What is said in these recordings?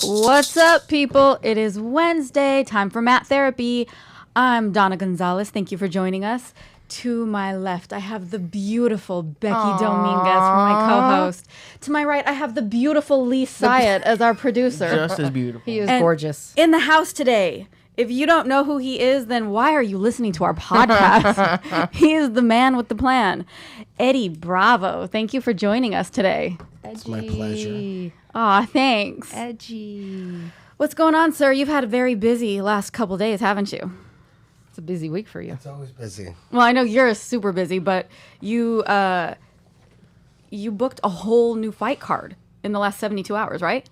What's up, people? It is Wednesday, time for Mat Therapy. I'm Donna Gonzalez. Thank you for joining us. To my left, I have the beautiful Becky Dominguez for my co-host. To my right, I have the beautiful Lee Syatt as our producer. Just as beautiful. He is gorgeous. In the house today, if you don't know who he is, then why are you listening to our podcast? He is the man with the plan. Eddie Bravo, thank you for joining us today. It's my pleasure. Aw, thanks. Edgy. What's going on, sir? You've had a very busy last couple days, haven't you? It's a busy week for you. It's always busy. Well, I know you're super busy, but you booked a whole new fight card in the last 72 hours, right?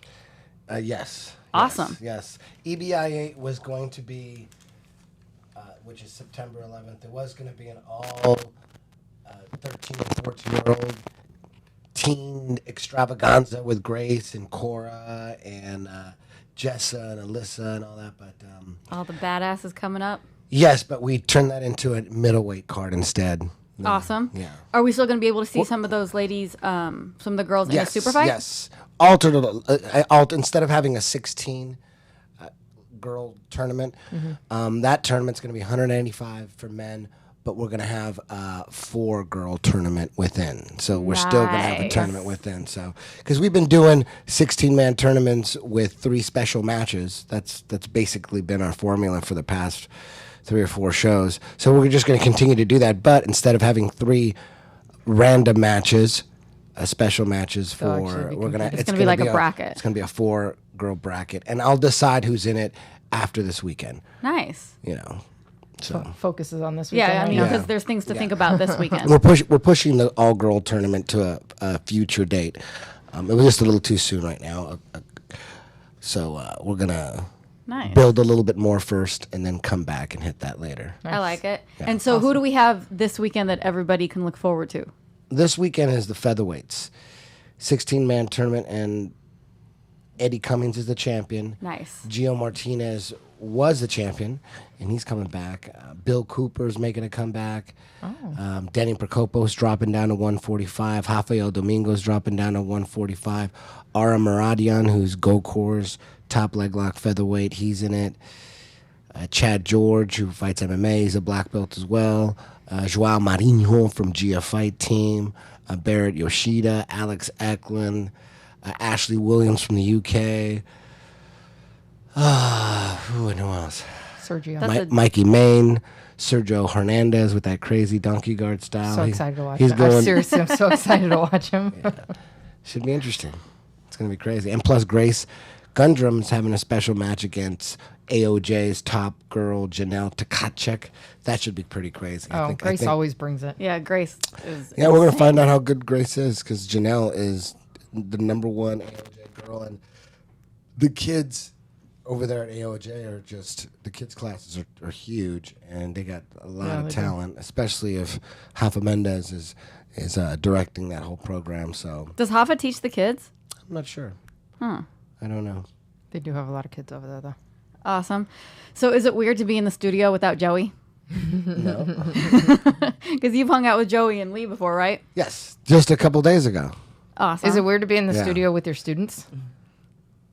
Yes. Awesome. Yes. EBI 8 was going to be, which is September 11th. It was going to be an all 13 and 14-year-old teen extravaganza with Grace and Cora and Jessa and Alyssa and all that. But All the badasses coming up. yes, but we turned that into a middleweight card instead. Awesome. Yeah. Are we still going to be able to see some of those ladies, some of the girls in a super fight? Yes. Altered. Instead of having a 16 girl tournament, that tournament's going to be 185 for men, but we're going to have a 4 girl tournament within. So we're still going to have a Nice. tournament within. So because we've been doing 16-man tournaments with 3 special matches, that's basically been our formula for the past 3 or 4 shows. So we're just going to continue to do that, but instead of having 3 random matches, special matches They'll for actually be we're gonna It's gonna be like a bracket. It's gonna be a 4-girl bracket, and I'll decide who's in it after this weekend. Nice. You know, so Focuses on this weekend. Yeah, I mean, Yeah. because there's things to think about this weekend. we're pushing the all-girl tournament to a future date. It was just a little too soon right now, so we're gonna Nice. build a little bit more first, and then come back and hit that later. I like it. And so who do we have this weekend that everybody can look forward to? This weekend is the featherweights, 16-man tournament, and Eddie Cummings is the champion. Nice. Gio Martinez was the champion, and he's coming back. Bill Cooper's making a comeback. Danny Prokopo's dropping down to 145. Rafael Domingo's dropping down to 145. Ara Maradian, who's Gokor's top leg lock featherweight, he's in it. Chad George, who fights MMA, he's a black belt as well. Joao Marinho from Gia Fight Team. Barrett Yoshida, Alex Eklund, Ashley Williams from the UK. And who else? Sergio. That's Mikey Main, Sergio Hernandez with that crazy donkey guard style. So excited to watch he's him. going. Seriously, I'm so excited to watch him. Should be interesting. It's going to be crazy. And plus, Grace Gundram's having a special match against AOJ's top girl, Janelle Tkachuk. That should be pretty crazy. I Grace think, always brings it. Yeah, Grace is. Yeah, we're going to find out how good Grace is, because Janelle is the number 1 AOJ girl. And the kids over there at AOJ are just, the kids' classes are huge, and they got a lot of talent, especially if Rafa Mendez is directing that whole program. So Does Hoffa teach the kids? I'm not sure. I don't know. They do have a lot of kids over there, though. Awesome. So is it weird to be in the studio without Joey? No. Because you've hung out with Joey and Lee before, right? Yes, just a couple days ago. Awesome. Is it weird to be in the Yeah. studio with your students?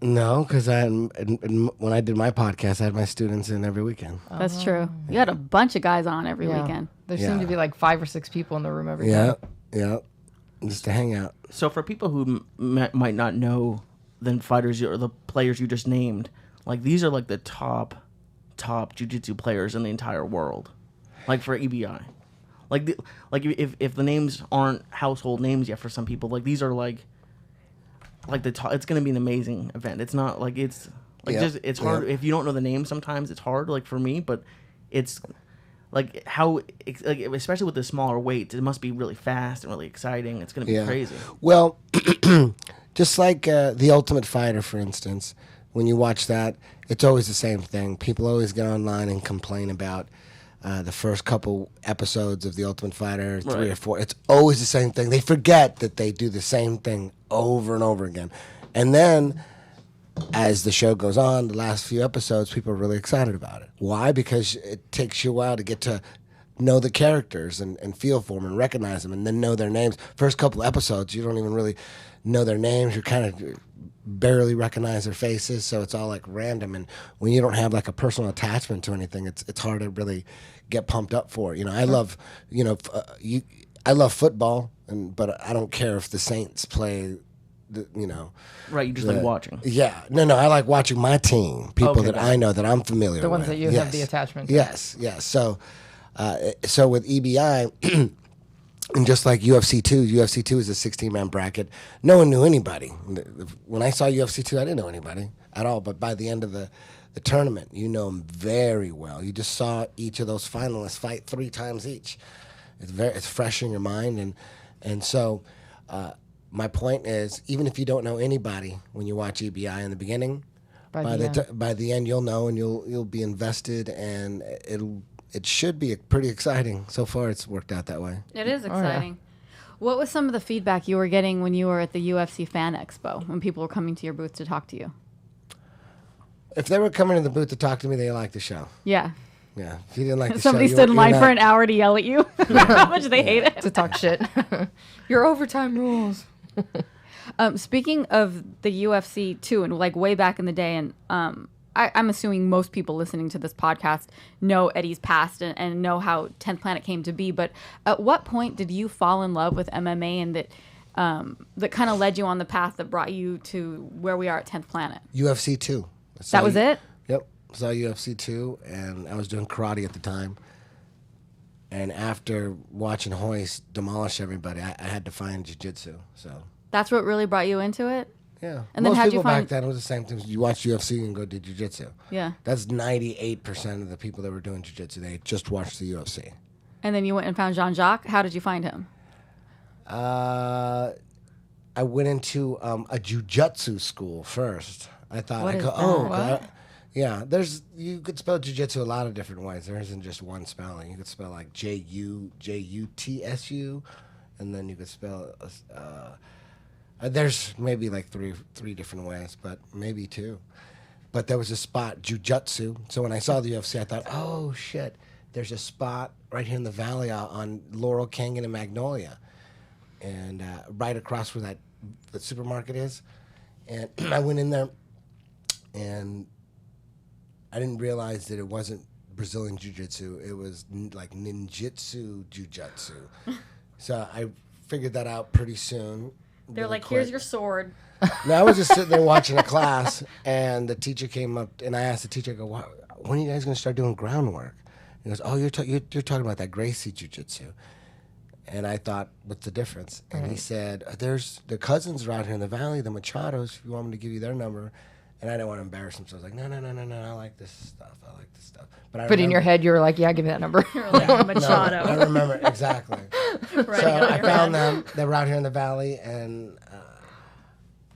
No, because when I did my podcast, I had my students in every weekend. That's true. You had a bunch of guys on every weekend. There Yeah. seem to be like 5 or 6 people in the room every Yeah, time. yeah, just to hang out. So for people who might not know the fighters or the players you just named, like these are like the top jiu-jitsu players in the entire world, like for EBI. Like if the names aren't household names yet for some people, like these are like the top. It's gonna be an amazing event. It's not like it's like Yep. it's hard Yep. if you don't know the name. Sometimes it's hard, like for me, but it's like how like especially with the smaller weights, it must be really fast and really exciting. It's gonna be crazy. Well, just like The Ultimate Fighter, for instance, when you watch that, it's always the same thing. People always get online and complain about the first couple episodes of The Ultimate Fighter, 3 Right. or 4. It's always the same thing. They forget that they do the same thing over and over again. And then, as the show goes on, the last few episodes, people are really excited about it. Why? Because it takes you a while to get to know the characters and feel for them and recognize them and then know their names. First couple episodes, you don't even really know their names. You kind of barely recognize their faces, so it's all like random. And when you don't have like a personal attachment to anything, it's hard to really get pumped up for it. I love, I love football, but I don't care if the Saints play. Right, you just like watching. Yeah, no, I like watching my team, people that I know that I'm familiar with. The ones that you have the attachment to. Yes. So with EBI, and just like UFC 2, UFC 2 is a 16-man bracket. No one knew anybody. When I saw UFC 2, I didn't know anybody at all. But by the end of the tournament, you know them very well. You just saw each of those finalists fight 3 times each. It's fresh in your mind, and so. My point is, even if you don't know anybody when you watch EBI in the beginning, by the end you'll know and you'll be invested, and it should be pretty exciting. So far, it's worked out that way. It is exciting. What was some of the feedback you were getting when you were at the UFC Fan Expo, when people were coming to your booth to talk to you? If they were coming to the booth to talk to me, they liked the show. Yeah. Yeah. If you didn't like the Somebody show, stood in line for an hour to yell at you. How much they hate it. To talk shit. Your overtime rules. Speaking of the UFC too, and like way back in the day, and I'm assuming most people listening to this podcast know Eddie's past and know how 10th Planet came to be. But at what point did you fall in love with MMA, and that kind of led you on the path that brought you to where we are at 10th Planet? UFC 2. That was it? Yep. Saw UFC 2, and I was doing karate at the time. And after watching Hoist demolish everybody, I had to find jiu-jitsu. So that's what really brought you into it? yeah. And then Most how'd people you find... back then, it was the same thing. You watch UFC and go do jiu-jitsu. Yeah. That's 98% of the people that were doing jiu-jitsu. They just watched the UFC. And then you went and found Jean-Jacques. How did you find him? I went into a jiu-jitsu school first. I thought, What I is go, that? oh, What? yeah. You could spell jiu-jitsu a lot of different ways. There isn't just one spelling. You could spell like J-U-T-S-U, and then you could spell. There's maybe like three different ways, but maybe 2. But there was a spot, jiu-jitsu. So when I saw the UFC, I thought, oh shit, there's a spot right here in the valley on Laurel Canyon and Magnolia, and right across where the supermarket is. And I went in there, and I didn't realize that it wasn't Brazilian Jiu-Jitsu. It was like ninjutsu Jiu-Jitsu. So I figured that out pretty soon. They're really like, here's quick. your sword. No, I was just sitting there watching a class, and the teacher came up, and I asked the teacher, I go, when are you guys going to start doing groundwork? He goes, oh, you're talking about that Gracie Jiu-Jitsu. And I thought, what's the difference? And he said, the cousins are out here in the valley, the Machados, if you want me to give you their number. And I didn't want to embarrass them, so I was like, no, I like this stuff. But in your head, you were like, yeah, give me that number. You're like, Machado. I remember, exactly. So I found them. They were out here in the valley, and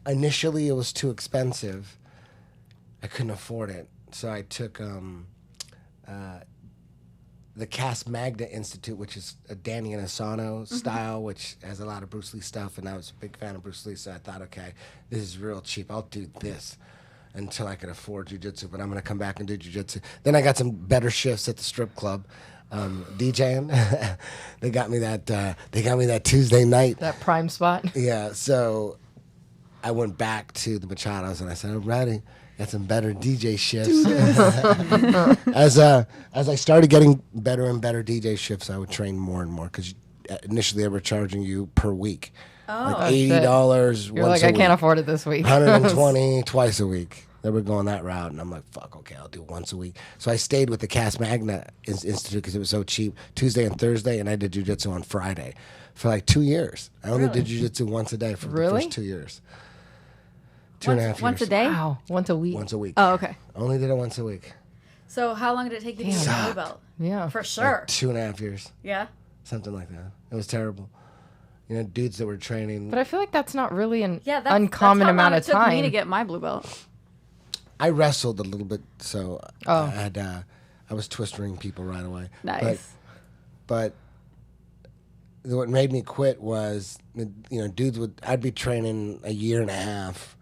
initially it was too expensive. I couldn't afford it. So I took the Cas Magna Institute, which is a Danny Inosanto style, which has a lot of Bruce Lee stuff, and I was a big fan of Bruce Lee, so I thought, okay, this is real cheap. I'll do this until I can afford jiu-jitsu, but I'm going to come back and do jiu-jitsu. Then I got some better shifts at the strip club, DJing. They got me that Tuesday night. That prime spot. Yeah, so I went back to the Machados, and I said, I'm ready. Got some better DJ shifts. As I started getting better and better DJ shifts, I would train more and more, because initially they were charging you per week. Like $80 You're like, I can't afford it this week. $120 twice a week. They were going that route, and I'm like, fuck, okay, I'll do once a week. So I stayed with the Cas Magna Institute because it was so cheap, Tuesday and Thursday, and I did jiu-jitsu on Friday for like 2 years. I only did jiu-jitsu once a day for the first 2 years. 2.5 years. Once a day? Wow, once a week. Once a week. Oh, okay. Only did it once a week. So how long did it take you to get a blue belt? Yeah. For sure. Like 2.5 years. Yeah. Something like that. It was terrible. You know, dudes that were training. But I feel like that's not really an Yeah, uncommon that's how amount long of it took time. me to get my blue belt. I wrestled a little bit, so I was twistering people right away. Nice. But what made me quit was, dudes I'd be training a year and a half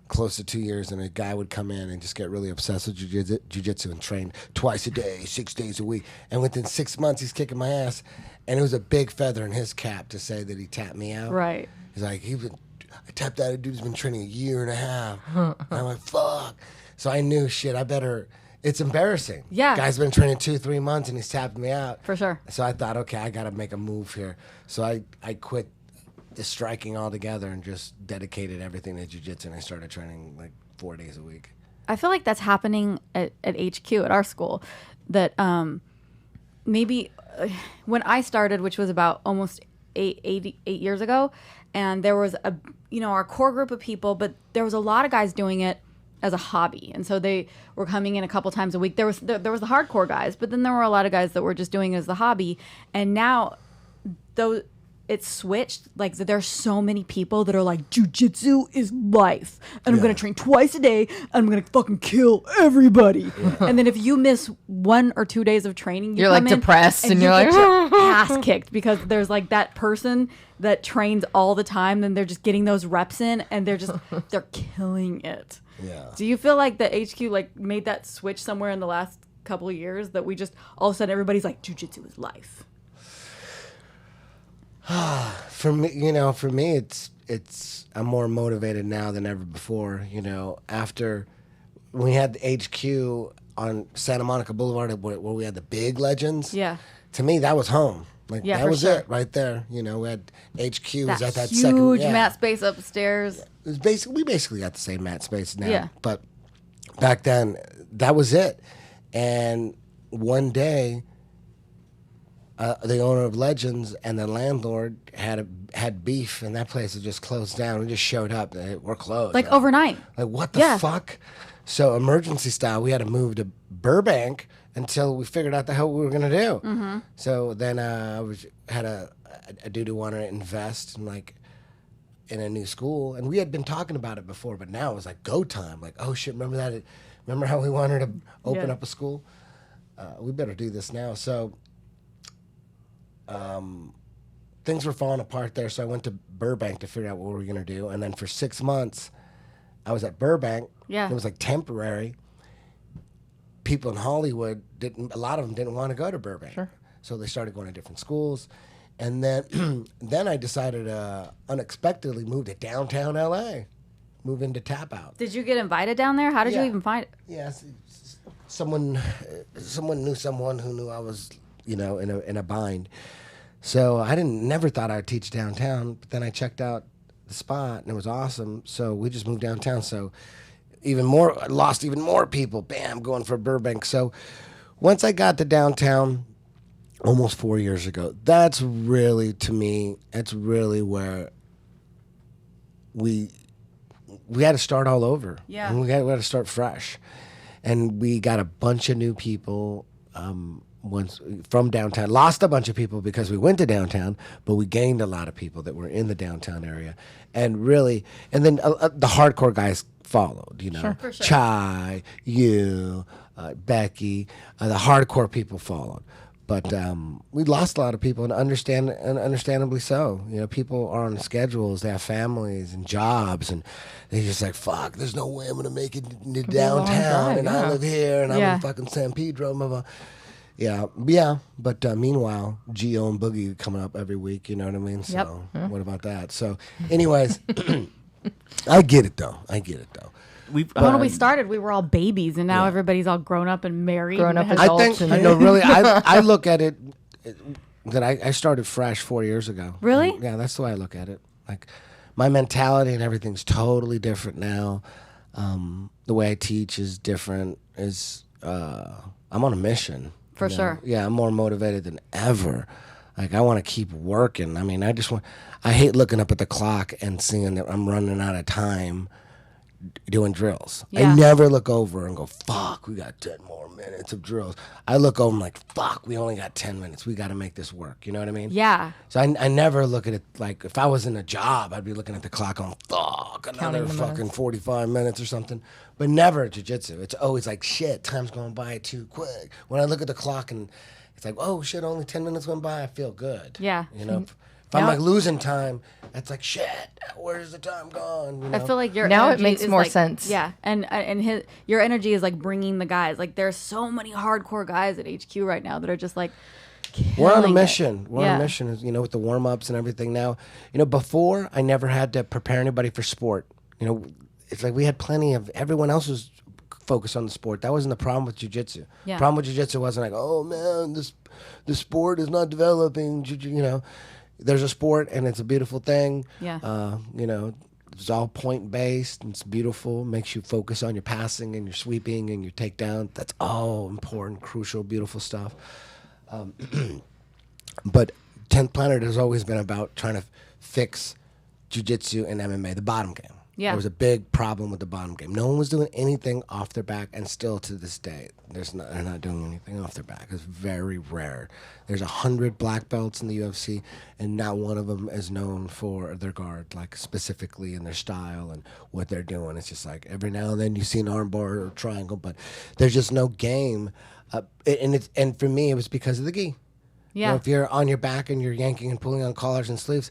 close to 2 years, and a guy would come in and just get really obsessed with jiu-jitsu and train twice a day, 6 days a week. And within 6 months, he's kicking my ass. And it was a big feather in his cap to say that he tapped me out. Right. He's like, I tapped out a dude who's been training a year and a half. And I'm like, fuck. So I knew, shit, I better. It's embarrassing. Yeah. Guy's been training 2-3 months and he's tapping me out. For sure. So I thought, okay, I got to make a move here. So I quit the striking altogether and just dedicated everything to jiu-jitsu, and I started training like 4 days a week. I feel like that's happening at HQ at our school. That maybe when I started, which was about almost eight years ago, and there was our core group of people, but there was a lot of guys doing it as a hobby, and so they were coming in a couple times a week. There was the hardcore guys, but then there were a lot of guys that were just doing it as the hobby. And now, though it's switched, like there's so many people that are like, jiu-jitsu is life, and I'm gonna train twice a day, and I'm gonna fucking kill everybody. And then if you miss 1 or 2 days of training, You're, like, come in depressed, and you you're get like, your ass kicked, because there's like that person that trains all the time, and they're just getting those reps in, and they're killing it. Yeah. Do you feel like the HQ like made that switch somewhere in the last couple of years, that we just all of a sudden everybody's like, jiu-jitsu is life? For me, it's I'm more motivated now than ever before. After we had the HQ on Santa Monica Boulevard, where we had the big legends. Yeah. To me, that was home. Like Yeah, that for was sure. it right there. We had HQ was at that huge second mat space upstairs. It was we basically got the same mat space now. Yeah. But back then, that was it. And one day, the owner of Legends and the landlord had beef, and that place had just closed down. We just showed up. We're closed. Like overnight. Like, what the Yeah. fuck? So emergency style, we had to move to Burbank until we figured out the hell we were going to do. Mm-hmm. So then I had a dude who wanted to invest in a new school. And we had been talking about it before, but now it was like go time. Like, oh shit, remember that? Remember how we wanted to open up a school? We better do this now. So things were falling apart there. So I went to Burbank to figure out what we were going to do. And then for 6 months, I was at Burbank. Yeah. It was like temporary. People in Hollywood a lot of them didn't want to go to Burbank. Sure. So they started going to different schools. And then then I decided unexpectedly move to downtown LA. Move into Tap Out. Did you get invited down there? How did you Yeah. even find it? Yes. Someone knew someone who knew I was, in a bind. So I never thought I'd teach downtown, but then I checked out the spot and it was awesome. So we just moved downtown. So lost even more people. Bam, going for Burbank. So once I got to downtown, almost 4 years ago, that's really, to me, that's really where we had to start all over. Yeah. And we had to start fresh. And we got a bunch of new people once from downtown. Lost a bunch of people because we went to downtown, but we gained a lot of people that were in the downtown area. And then the hardcore guys followed, For sure. Chai, you, Becky, the hardcore people followed. But we lost a lot of people, and understandably so. People are on schedules, they have families and jobs, and they're just like, fuck, there's no way I'm going to make it into be a long downtown, drive, and yeah. I live here, and I'm Yeah. in fucking San Pedro, blah, blah. Yeah. But meanwhile, Geo and Boogie coming up every week, you know what I mean? Yep. So what about that? So anyways, I get it, though. When we started, we were all babies, and now everybody's all grown up and married. Grown and up has- as I think, adults I and- know, really, I look at it that I started fresh 4 years ago. Really? Yeah, that's the way I look at it. Like, my mentality and everything's totally different now. The way I teach is different. I'm on a mission. For sure. Yeah, I'm more motivated than ever. Like, I want to keep working. I mean, I hate looking up at the clock and seeing that I'm running out of time doing drills. Yeah. I never look over and go, fuck, we got 10 more minutes of drills. I look over and I'm like, fuck, we only got 10 minutes. We got to make this work. You know what I mean? Yeah. So I never look at it like, if I was in a job, I'd be looking at the clock on, fuck, another the fucking minutes. 45 minutes or something. But never at jiu-jitsu. It's always like, shit, time's going by too quick. When I look at the clock and it's like, oh shit, only 10 minutes went by, I feel good. Yeah. If I'm Now- like losing time, it's like shit. Where's the time gone? You know? I feel like your Now it energy makes is more like- sense. Yeah, and your energy is like bringing the guys. Like there's so many hardcore guys at HQ right now that are just like. We're on a killing it. mission. We're on Yeah. a mission, with the warm ups and everything now. Before I never had to prepare anybody for sport. It's like we had plenty of, everyone else was focused on the sport. That wasn't the problem with jiu-jitsu. Yeah. Problem with jiu-jitsu wasn't like, oh man, the sport is not developing. There's a sport and it's a beautiful thing. Yeah. It's all point based. It's beautiful. Makes you focus on your passing and your sweeping and your takedown. That's all important, crucial, beautiful stuff. But 10th Planet has always been about trying to fix jiu-jitsu and MMA, the bottom game. Yeah. There was a big problem with the bottom game. No one was doing anything off their back, and still to this day, they're not doing anything off their back. It's very rare. There's 100 black belts in the UFC, and not one of them is known for their guard, like specifically in their style and what they're doing. It's just like every now and then you see an armbar or triangle, but there's just no game. And for me, it was because of the gi. Yeah. If you're on your back and you're yanking and pulling on collars and sleeves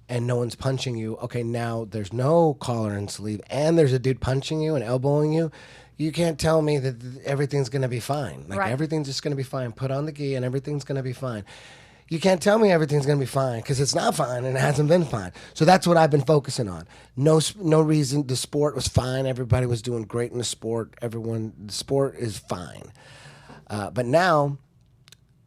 and no one's punching you, okay, now there's no collar and sleeve and there's a dude punching you and elbowing you, you can't tell me that everything's going to be fine. Like Right. everything's just going to be fine. Put on the gi and everything's going to be fine. You can't tell me everything's going to be fine because it's not fine and it hasn't been fine. So that's what I've been focusing on. No reason. The sport was fine. Everybody was doing great in the sport. The sport is fine. But now,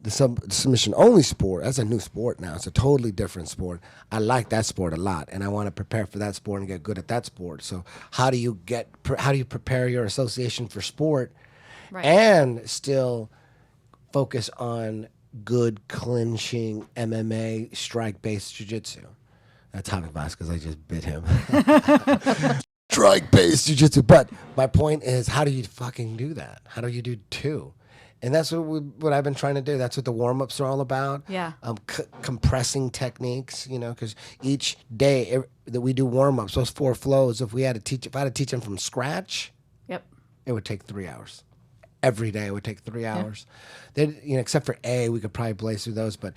the submission only sport, that's a new sport now. It's a totally different sport. I like that sport a lot, and I want to prepare for that sport and get good at that sport. So how do you prepare your association for sport Right. and still focus on good clinching MMA strike-based jiu-jitsu? That's Javi Vasquez. I just bit him. Strike-based jiu-jitsu. But my point is, how do you fucking do that? How do you do two? And that's what I've been trying to do. That's what the warm-ups are all about. Yeah. Compressing techniques, because each day that we do warm-ups, those 4 flows, if I had to teach them from scratch, Yep. it would take 3 hours. Every day it would take 3 hours. Then, except for we could probably blaze through those, but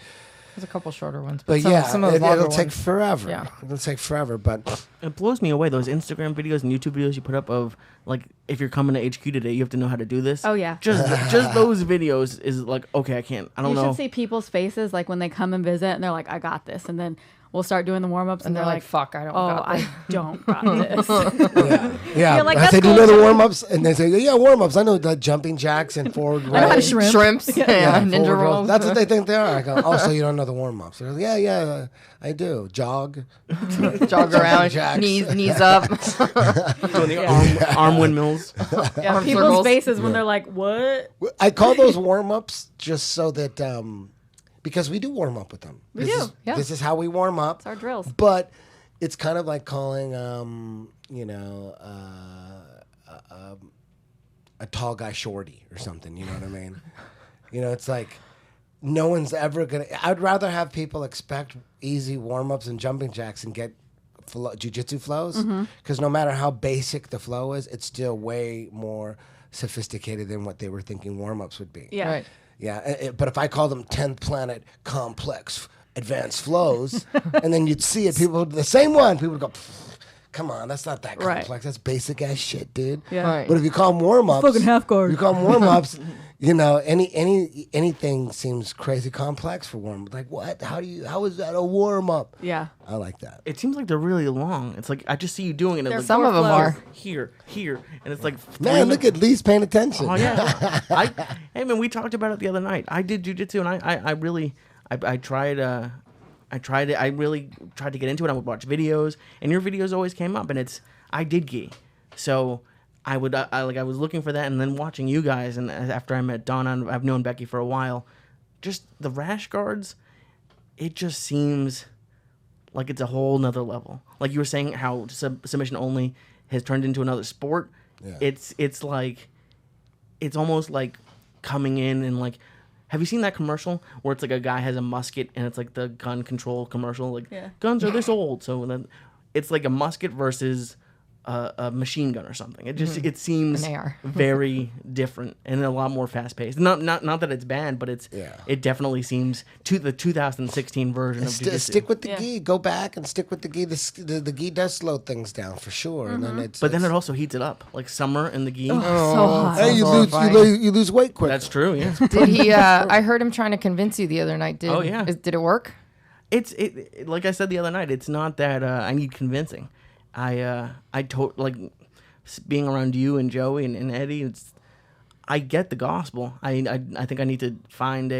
There's a couple shorter ones, but some, yeah, some of the longer it'll take ones. forever. Yeah. It'll take forever, but It blows me away, those Instagram videos and YouTube videos you put up of, like, if you're coming to HQ today, you have to know how to do this. Oh, yeah. Just those videos is like, okay, I don't You know. should see people's faces like when they come and visit and they're like, I got this. And then we'll start doing the warm ups And they're like, fuck, I don't oh, got this. I don't got this. yeah. You're like, I "That's say, do you cool, know the Johnny." warm-ups? And they say, yeah, warm-ups. I know the jumping jacks and forward know how to rolls. shrimp. Shrimps, yeah, ninja forward rolls. That's what they think they are. I go, oh, so you don't know the warm-ups. They're like, yeah, I do. Jog. Jog around, jacks. knees up. Doing the arm windmills. Yeah, Arm people's circles. faces when they're like, what? I call those warm-ups just so that, because we do warm up with them. We This do, is- yeah. This is how we warm up. It's our drills. But it's kind of like calling, a tall guy shorty or something. You know what I mean? It's like no one's ever gonna. I'd rather have people expect easy warm ups and jumping jacks and get jiu-jitsu flows, because no matter how basic the flow is, it's still way more sophisticated than what they were thinking warm ups would be. Yeah. Right. Yeah, but if I call them 10th Planet complex advanced flows, and then you'd see it, the same one, people would go, come on, that's not that Right. complex. That's basic ass shit, dude. Yeah. Right. But if you call them warm ups, Fucking half guard. You call them warm ups, anything seems crazy complex for warm. Like what? How is that a warm up? Yeah. I like that. It seems like they're really long. It's like I just see you doing it. And They're it's Some like, of them flows. are. here, and it's like Man, look at Lee's paying attention. Oh yeah. Hey man, we talked about it the other night. I did jujitsu and I really tried it. I really tried to get into it. I would watch videos, and your videos always came up, and I did gi, so I was looking for that, and then watching you guys, and after I met Donna, and I've known Becky for a while, just the rash guards, it just seems like it's a whole nother level. Like you were saying, how submission only has turned into another sport. Yeah. It's like, it's almost like coming in and like, have you seen that commercial where it's like a guy has a musket and it's like the gun control commercial? Like, Yeah. guns are this old. So then it's like a musket versus a machine gun or something. It just it seems An AR. very different and a lot more fast paced. Not that it's bad, but it definitely seems to the 2016 version of jiu-jitsu. Stick with the gi. Go back and stick with the gi. The gi does slow things down for sure, and then But then it also heats it up, like summer in the gi. So hot. hey, horrifying. you lose weight quick. That's true. Yeah. Did he? I heard him trying to convince you the other night. Oh, yeah. Did it work? It's like I said the other night. It's not that I need convincing. Like being around you and Joey and Eddie. I get the gospel. I think I need to find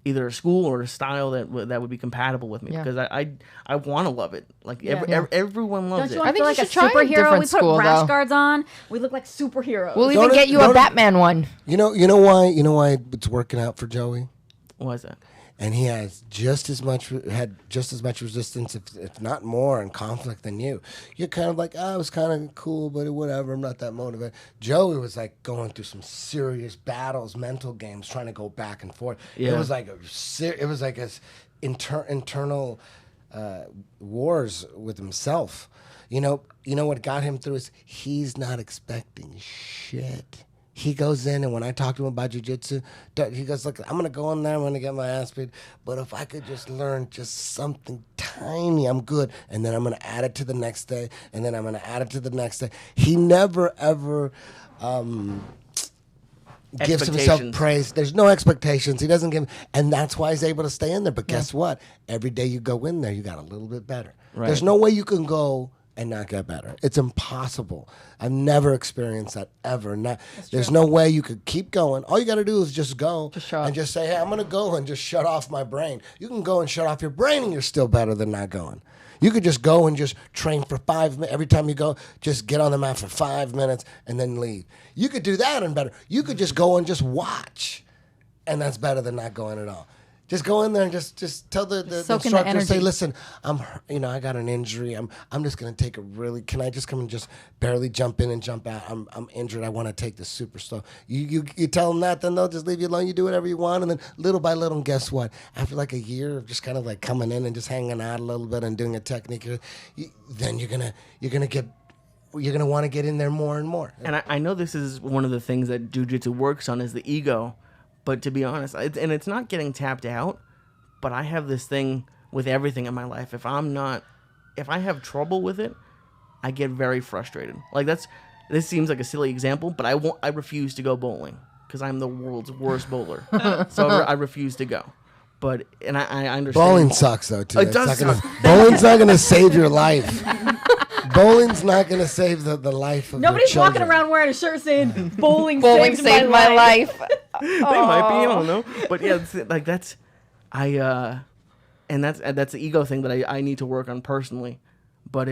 either a school or a style that would be compatible with me because I want to love it. Like everyone loves Don't you it. want to feel like a you should try a superhero? different We put school, rash though. guards on. We look like superheroes. We'll even Don't get it- you a don't it- Batman one. You know why it's working out for Joey, Why is that? and he has just as much resistance, if not more, and conflict than you. You're kind of like, I was kind of cool, but whatever. I'm not that motivated. Joey was like going through some serious battles, mental games, trying to go back and forth. Yeah. It was like internal wars with himself. You know what got him through is he's not expecting shit. He goes in, and when I talk to him about jiu-jitsu, he goes, look, I'm going to go in there, I'm going to get my ass beat, but if I could just learn just something tiny, I'm good. And then I'm going to add it to the next day, and then I'm going to add it to the next day. He never, ever gives himself Expectations. praise. There's no expectations. He doesn't give, and that's why he's able to stay in there. But guess what? Every day you go in there, you got a little bit better. Right. There's no way you can go and not get better. It's impossible. I've never experienced that ever. There's no way you could keep going. All you got to do is just go shut up. and just say, hey, I'm going to go and just shut off my brain. You can go and shut off your brain and you're still better than not going. You could just go and just train for 5 minutes. Every time you go, just get on the mat for 5 minutes and then leave. You could do that and better. You could just go and just watch, and that's better than not going at all. Just go in there and just tell the soak in the instructor, say, energy. listen, I got an injury. I'm just gonna take can I just come and just barely jump in and jump out? I'm injured. I want to take this super slow. You tell them that, then they'll just leave you alone. You do whatever you want, and then little by little, and guess what? After like a year of just kind of like coming in and just hanging out a little bit and doing a technique, then you're gonna want to get in there more and more. And I know this is one of the things that jiu-jitsu works on is the ego. But to be honest, it's not getting tapped out, but I have this thing with everything in my life. If I have trouble with it, I get very frustrated. Like this seems like a silly example, but I refuse to go bowling because I'm the world's worst bowler. So I refuse to go. But I understand. Bowling sucks though too. It does suck. Bowling's not gonna save your life. Bowling's not gonna save the life of Nobody's your walking children. around wearing a shirt saying "Bowling, Bowling saved my life. They might be, I don't know. But yeah, and that's the ego thing that I need to work on personally. But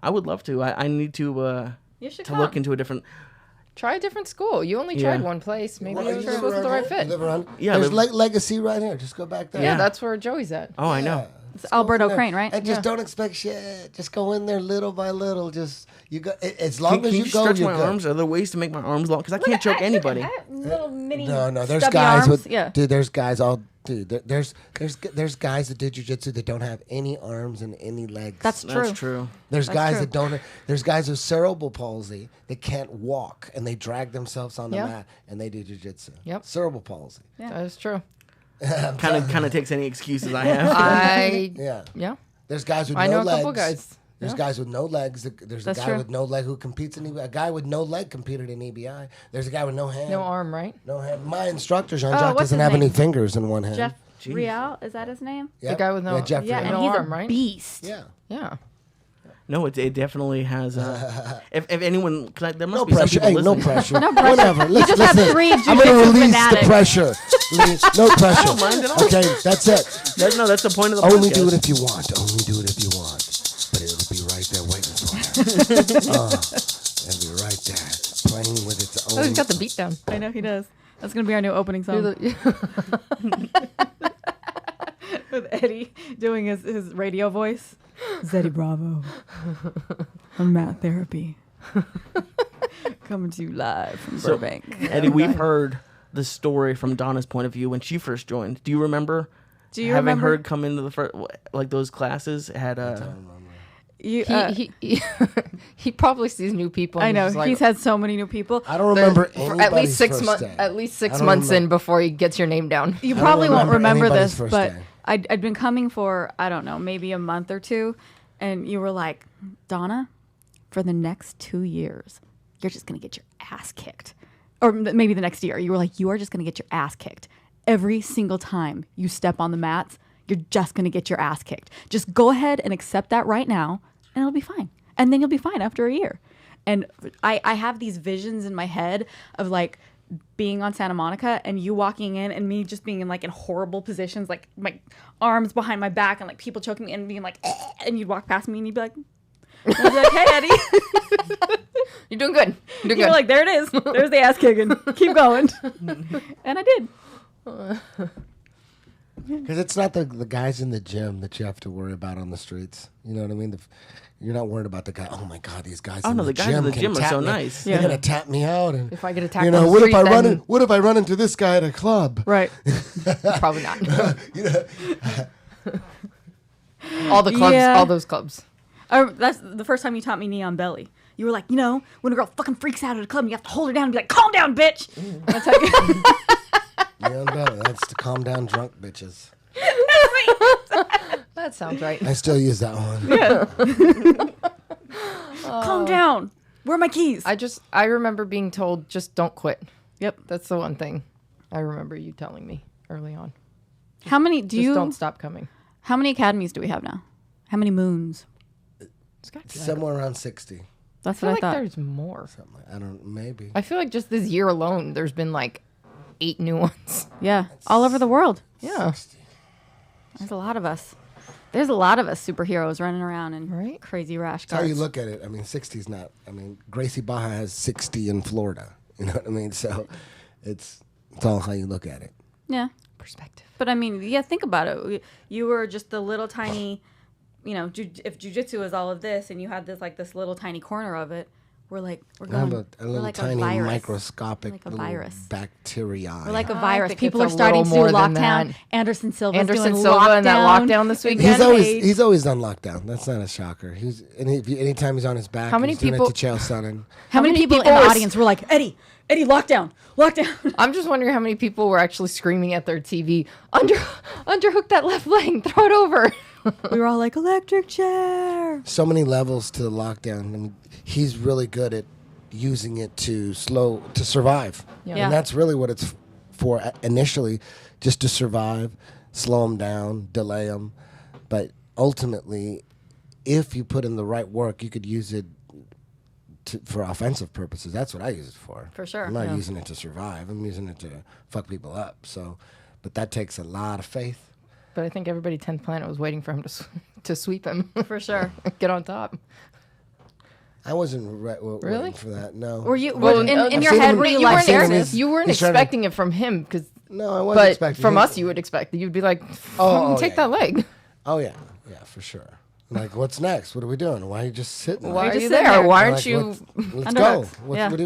I would love to. I need to You should look come. into a different. Try a different school. You only tried Yeah. one place. Maybe Well, it you was live wasn't the around right here? fit. You live around? Yeah, There's live- Legacy right here. Just go back there. Yeah, that's where Joey's at. Oh, I know. It's Alberto Crane, right? And just Yeah. don't expect shit. Just go in there little by little. Just you go as Can, long can as you you go. stretch You're my good. arms? Are there ways to make my arms long? Because I can't choke I anybody. have little mini. No, there's stubby guys arms. with Yeah. dude. There's guys all dude. There's guys that do jujitsu that don't have any arms and any legs. That's true. That's true. There's That's guys true. that don't. There's guys with cerebral palsy that can't walk and they drag themselves on the Yeah. mat and they do jujitsu. Yep. Cerebral palsy. That is true. Kind of takes any excuses I have. Yeah. There's guys with I no know a legs. couple guys. There's Yeah. guys with no legs. There's That's a guy true. with no leg who competes in a guy with no leg competed in EBI. There's a guy with no hand. No arm, right? No hand. My instructor, Jean Oh, Jacques, what's doesn't his have any name? fingers in one hand. Jeff Jeez. Real, is that his name? Yep. The guy with no- Yeah, Jeff Yeah, Real. and No he's arm, a right? beast. Yeah. Yeah. No, it definitely has. If anyone, there must No be some pressure. people Hey, no listening. pressure. No pressure. Whatever. You just have 3 I'm going to jujitsu release fanatics. the pressure. No pressure. mind at all. Okay, that's it. That's the point of the Only podcast. do it if you want. Only do it if you want. But it'll be right there waiting for you. It'll be right there, playing with its Oh, own. he's got the beat down. I know he does. That's gonna be our new opening song with Eddie doing his radio voice. Zeddy Bravo on Matt Therapy, coming to you live from So, Burbank. Eddie, we've heard the story from Donna's point of view when she first joined. Do you remember? Do you having remember? her come into the first, like those classes had You, he probably sees new people. And I know he's like, he's had so many new people. I don't remember for at least anybody's 6 first months. day. At least I 6 don't months in remember- before he gets your name down. You I don't probably won't remember remember anybody's this, first but day. I'd been coming for, I don't know, maybe a month or two. And you were like, Donna, for the next 2 years, you're just going to get your ass kicked. Or maybe the next year. You were like, you are just going to get your ass kicked. Every single time you step on the mats, you're just going to get your ass kicked. Just go ahead and accept that right now, and it'll be fine. And then you'll be fine after a year. And I have these visions in my head of like being on Santa Monica and you walking in and me just being in like in horrible positions, like my arms behind my back and like people choking me and being like, and you'd walk past me and you'd be like, and I'd be like, hey, Eddie. You're doing good. You're doing You're good. like, there it is. There's the ass kicking. Keep going. And I did. Because it's not the guys in the gym that you have to worry about on the streets. You know what I mean? You're not worried about the guy. Oh my God, these guys. Oh, in no, the the guys gym in the can gym are tap so me. nice. They're Yeah. gonna tap me out, and If I get attacked you on know, the what street, if I run? then What if I run into this guy at a club? Right. probably not. You know, All the clubs, Yeah. all those clubs. That's the first time you taught me Neon Belly. You were like, you know, when a girl fucking freaks out at a club, you have to hold her down and be like, calm down, bitch. That's how you- Neon Belly, that's to calm down drunk bitches. That sounds right. I still use that one. calm down. Where are my keys? I remember being told, just don't quit. Yep. That's the one thing I remember you telling me early on. How many Don't stop coming. How many academies do we have now? How many moons? It's got to be Somewhere around 60. That's I feel what I like thought. there's more. Something like, I don't. Maybe. I feel like just this year alone, there's been like 8 new ones. Yeah, all over the world. Yeah. There's a lot of us. There's a lot of us superheroes running around in Right. crazy rash That's how guards. you look at it. I mean, 60 is not. I mean, Gracie Baja has 60 in Florida. You know what I mean? So, it's all how you look at it. Yeah, Perspective. but I mean, yeah, think about it. You were just the little tiny, you know, if jujitsu is all of this, and you had this little tiny corner of it, we're I going. have a we're little like tiny a virus. microscopic Like a little virus. bacteria. We're like a I virus. think People it's are a starting to do little more than lockdown. that. Anderson Silva's Anderson doing Silva lockdown. and that lockdown this weekend. He's always done lockdown. That's not a shocker. Anytime he's on his back, How many he's doing people- it to Chael Sonnen. How many people in the audience were like, Eddie, lockdown, lockdown? I'm just wondering how many people were actually screaming at their TV, underhook that left leg, throw it over. We were all like, electric chair. So many levels to the lockdown. I mean, he's really good at using it to survive. Yeah. And that's really what it's for initially, just to survive, slow him down, delay him. But ultimately, if you put in the right work, you could use it for offensive purposes. That's what I use it for. For sure. I'm not Yeah. using it to survive. I'm using it to fuck people up. So, but that takes a lot of faith. But I think everybody 10th Planet was waiting for him to sweep him. For sure. Get on top. I wasn't Really? waiting for that. No. Were you Well, in I've your seen head? him- Were you You like, weren't, seen him. there it He's- is? you weren't he's trying to- expecting it from him, because No, I wasn't but expecting from him. us you would expect. You'd be like, Oh, take yeah. that leg. Oh yeah, for sure. Like, what's next? What are we doing? Why are you just sitting? Why You're are just you sitting there? there. Why Like, aren't you? Let's Under go. hooks. What, Yeah. what do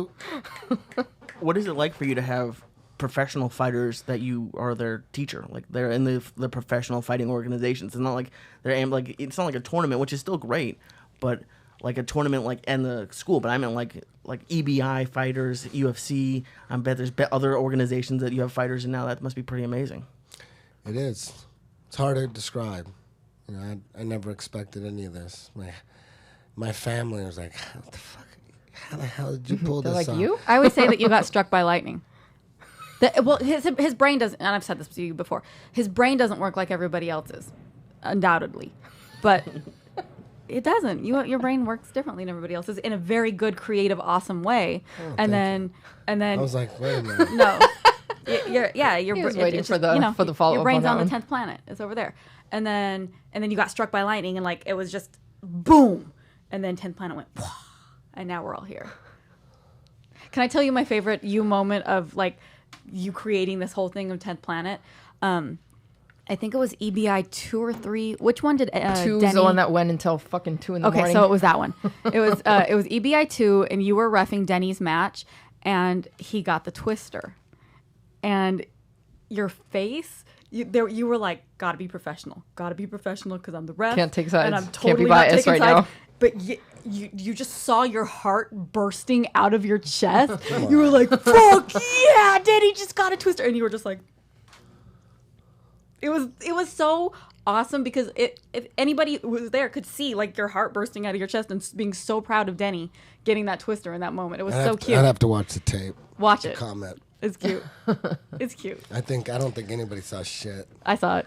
you, What is it like for you to have professional fighters that you are their teacher? Like they're in the professional fighting organizations. It's not like it's not like a tournament, which is still great, but like a tournament like in the school. But I meant like EBI fighters, UFC. I bet there's other organizations that you have fighters in now. That must be pretty amazing. It is. It's hard to describe. You know, I never expected any of this. My family was like, "What the fuck? How the hell did you pull They're this like, off?" you? I would say that you got struck by lightning. Well, his brain doesn't, and I've said this to you before. His brain doesn't work like everybody else's, undoubtedly, but it doesn't. Your brain works differently than everybody else's in a very good, creative, awesome way. And then I was like, "Wait a minute." no, your He was waiting it's for just, the- you know, for the follow-up Your brain's on on that the one. 10th planet. It's over there. And then you got struck by lightning, and like it was just boom, and then 10th planet went, "Wah," and now we're all here. Can I tell you my favorite you moment of like you creating this whole thing of 10th planet? I think it was EBI 2 or 3. Which one did Two's Denny? the one that went until fucking 2 in the Okay, morning. so it was that one. It was EBI 2, and you were reffing Denny's match, and he got the twister, and your face. You were like, gotta be professional because I'm the ref. Can't take sides. And I'm Can't be totally not biased taking right sides. now. but you just saw your heart bursting out of your chest. You were like, fuck yeah, Danny just got a twister. And you were just like, it was so awesome because if anybody who was there could see like your heart bursting out of your chest and being so proud of Denny getting that twister in that moment. It was so cute. I'd have to watch the tape. Watch to it. comment. It's cute. It's cute. I don't think anybody saw shit. I saw it.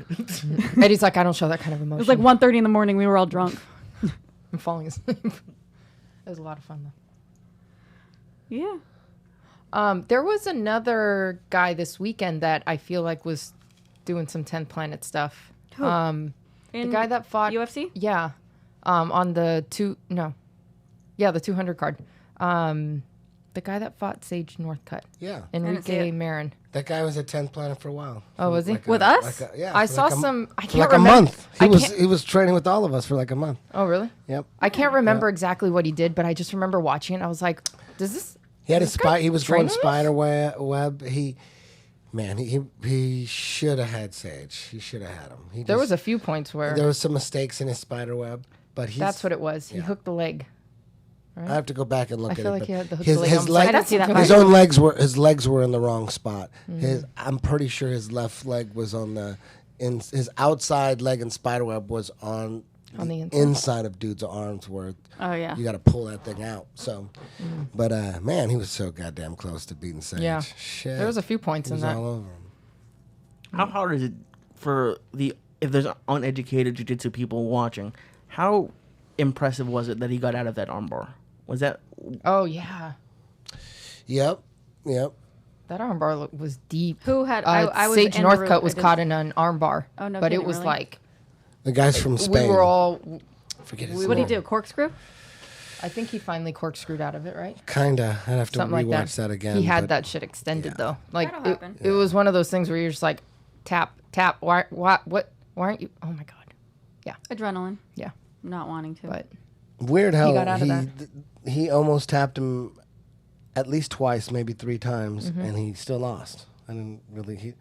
Eddie's like, I don't show that kind of emotion. It was like 1:30 in the morning. We were all drunk. I'm falling asleep. It was a lot of fun though. Yeah. There was another guy this weekend that I feel like was doing some 10th Planet stuff. Who? The guy that fought UFC? Yeah. On the 200 card. The guy that fought Sage Northcutt. Yeah. Enrique Marin. That guy was at 10th Planet for a while. Oh, was he? With us? Yeah. I for saw like a- some. I For can't like a remember. month. He was training with all of us for like a month. Oh, really? Yep. I can't remember exactly what he did, but I just remember watching it. I was like, does this. He had This a guy He was going training us? spider web. He should have had Sage. He should have had him. There was a few points where there was some mistakes in his spider web, but that's what it was. He yeah. hooked the leg. I have to go back and look I at it. feel like but he had the hook his, leg his on leg, I didn't see that his part. own legs were in the wrong spot. I'm pretty sure his left leg was on his outside leg and spider web was on the inside of dude's arms where Oh, yeah. you got to pull that thing out. So, but man, he was so goddamn close to beating Sage. Yeah. Shit. There was a few points He in was that. all over him. How hard is it for if there's uneducated jiu-jitsu people watching? How impressive was it that he got out of that armbar? Was that Oh, yeah. Yep. That armbar was deep. Who had? I was Sage in the Northcutt room. was I caught didn't- in an armbar. Oh, no But kidding, it was really? like, The guys from Spain. we were all. Forget his we- What did name. he do? Corkscrew? I think he finally corkscrewed out of it, right? Kinda. I'd have to Something rewatch like that again. He had but that shit extended though. Like That'll happen. it was one of those things where you're just like, tap. Why aren't you? Oh my god. Yeah. Adrenaline. Yeah. Not wanting to. But Weird how got out of that. he almost tapped him at least twice, maybe 3 times, Mm-hmm. and he still lost. I didn't really.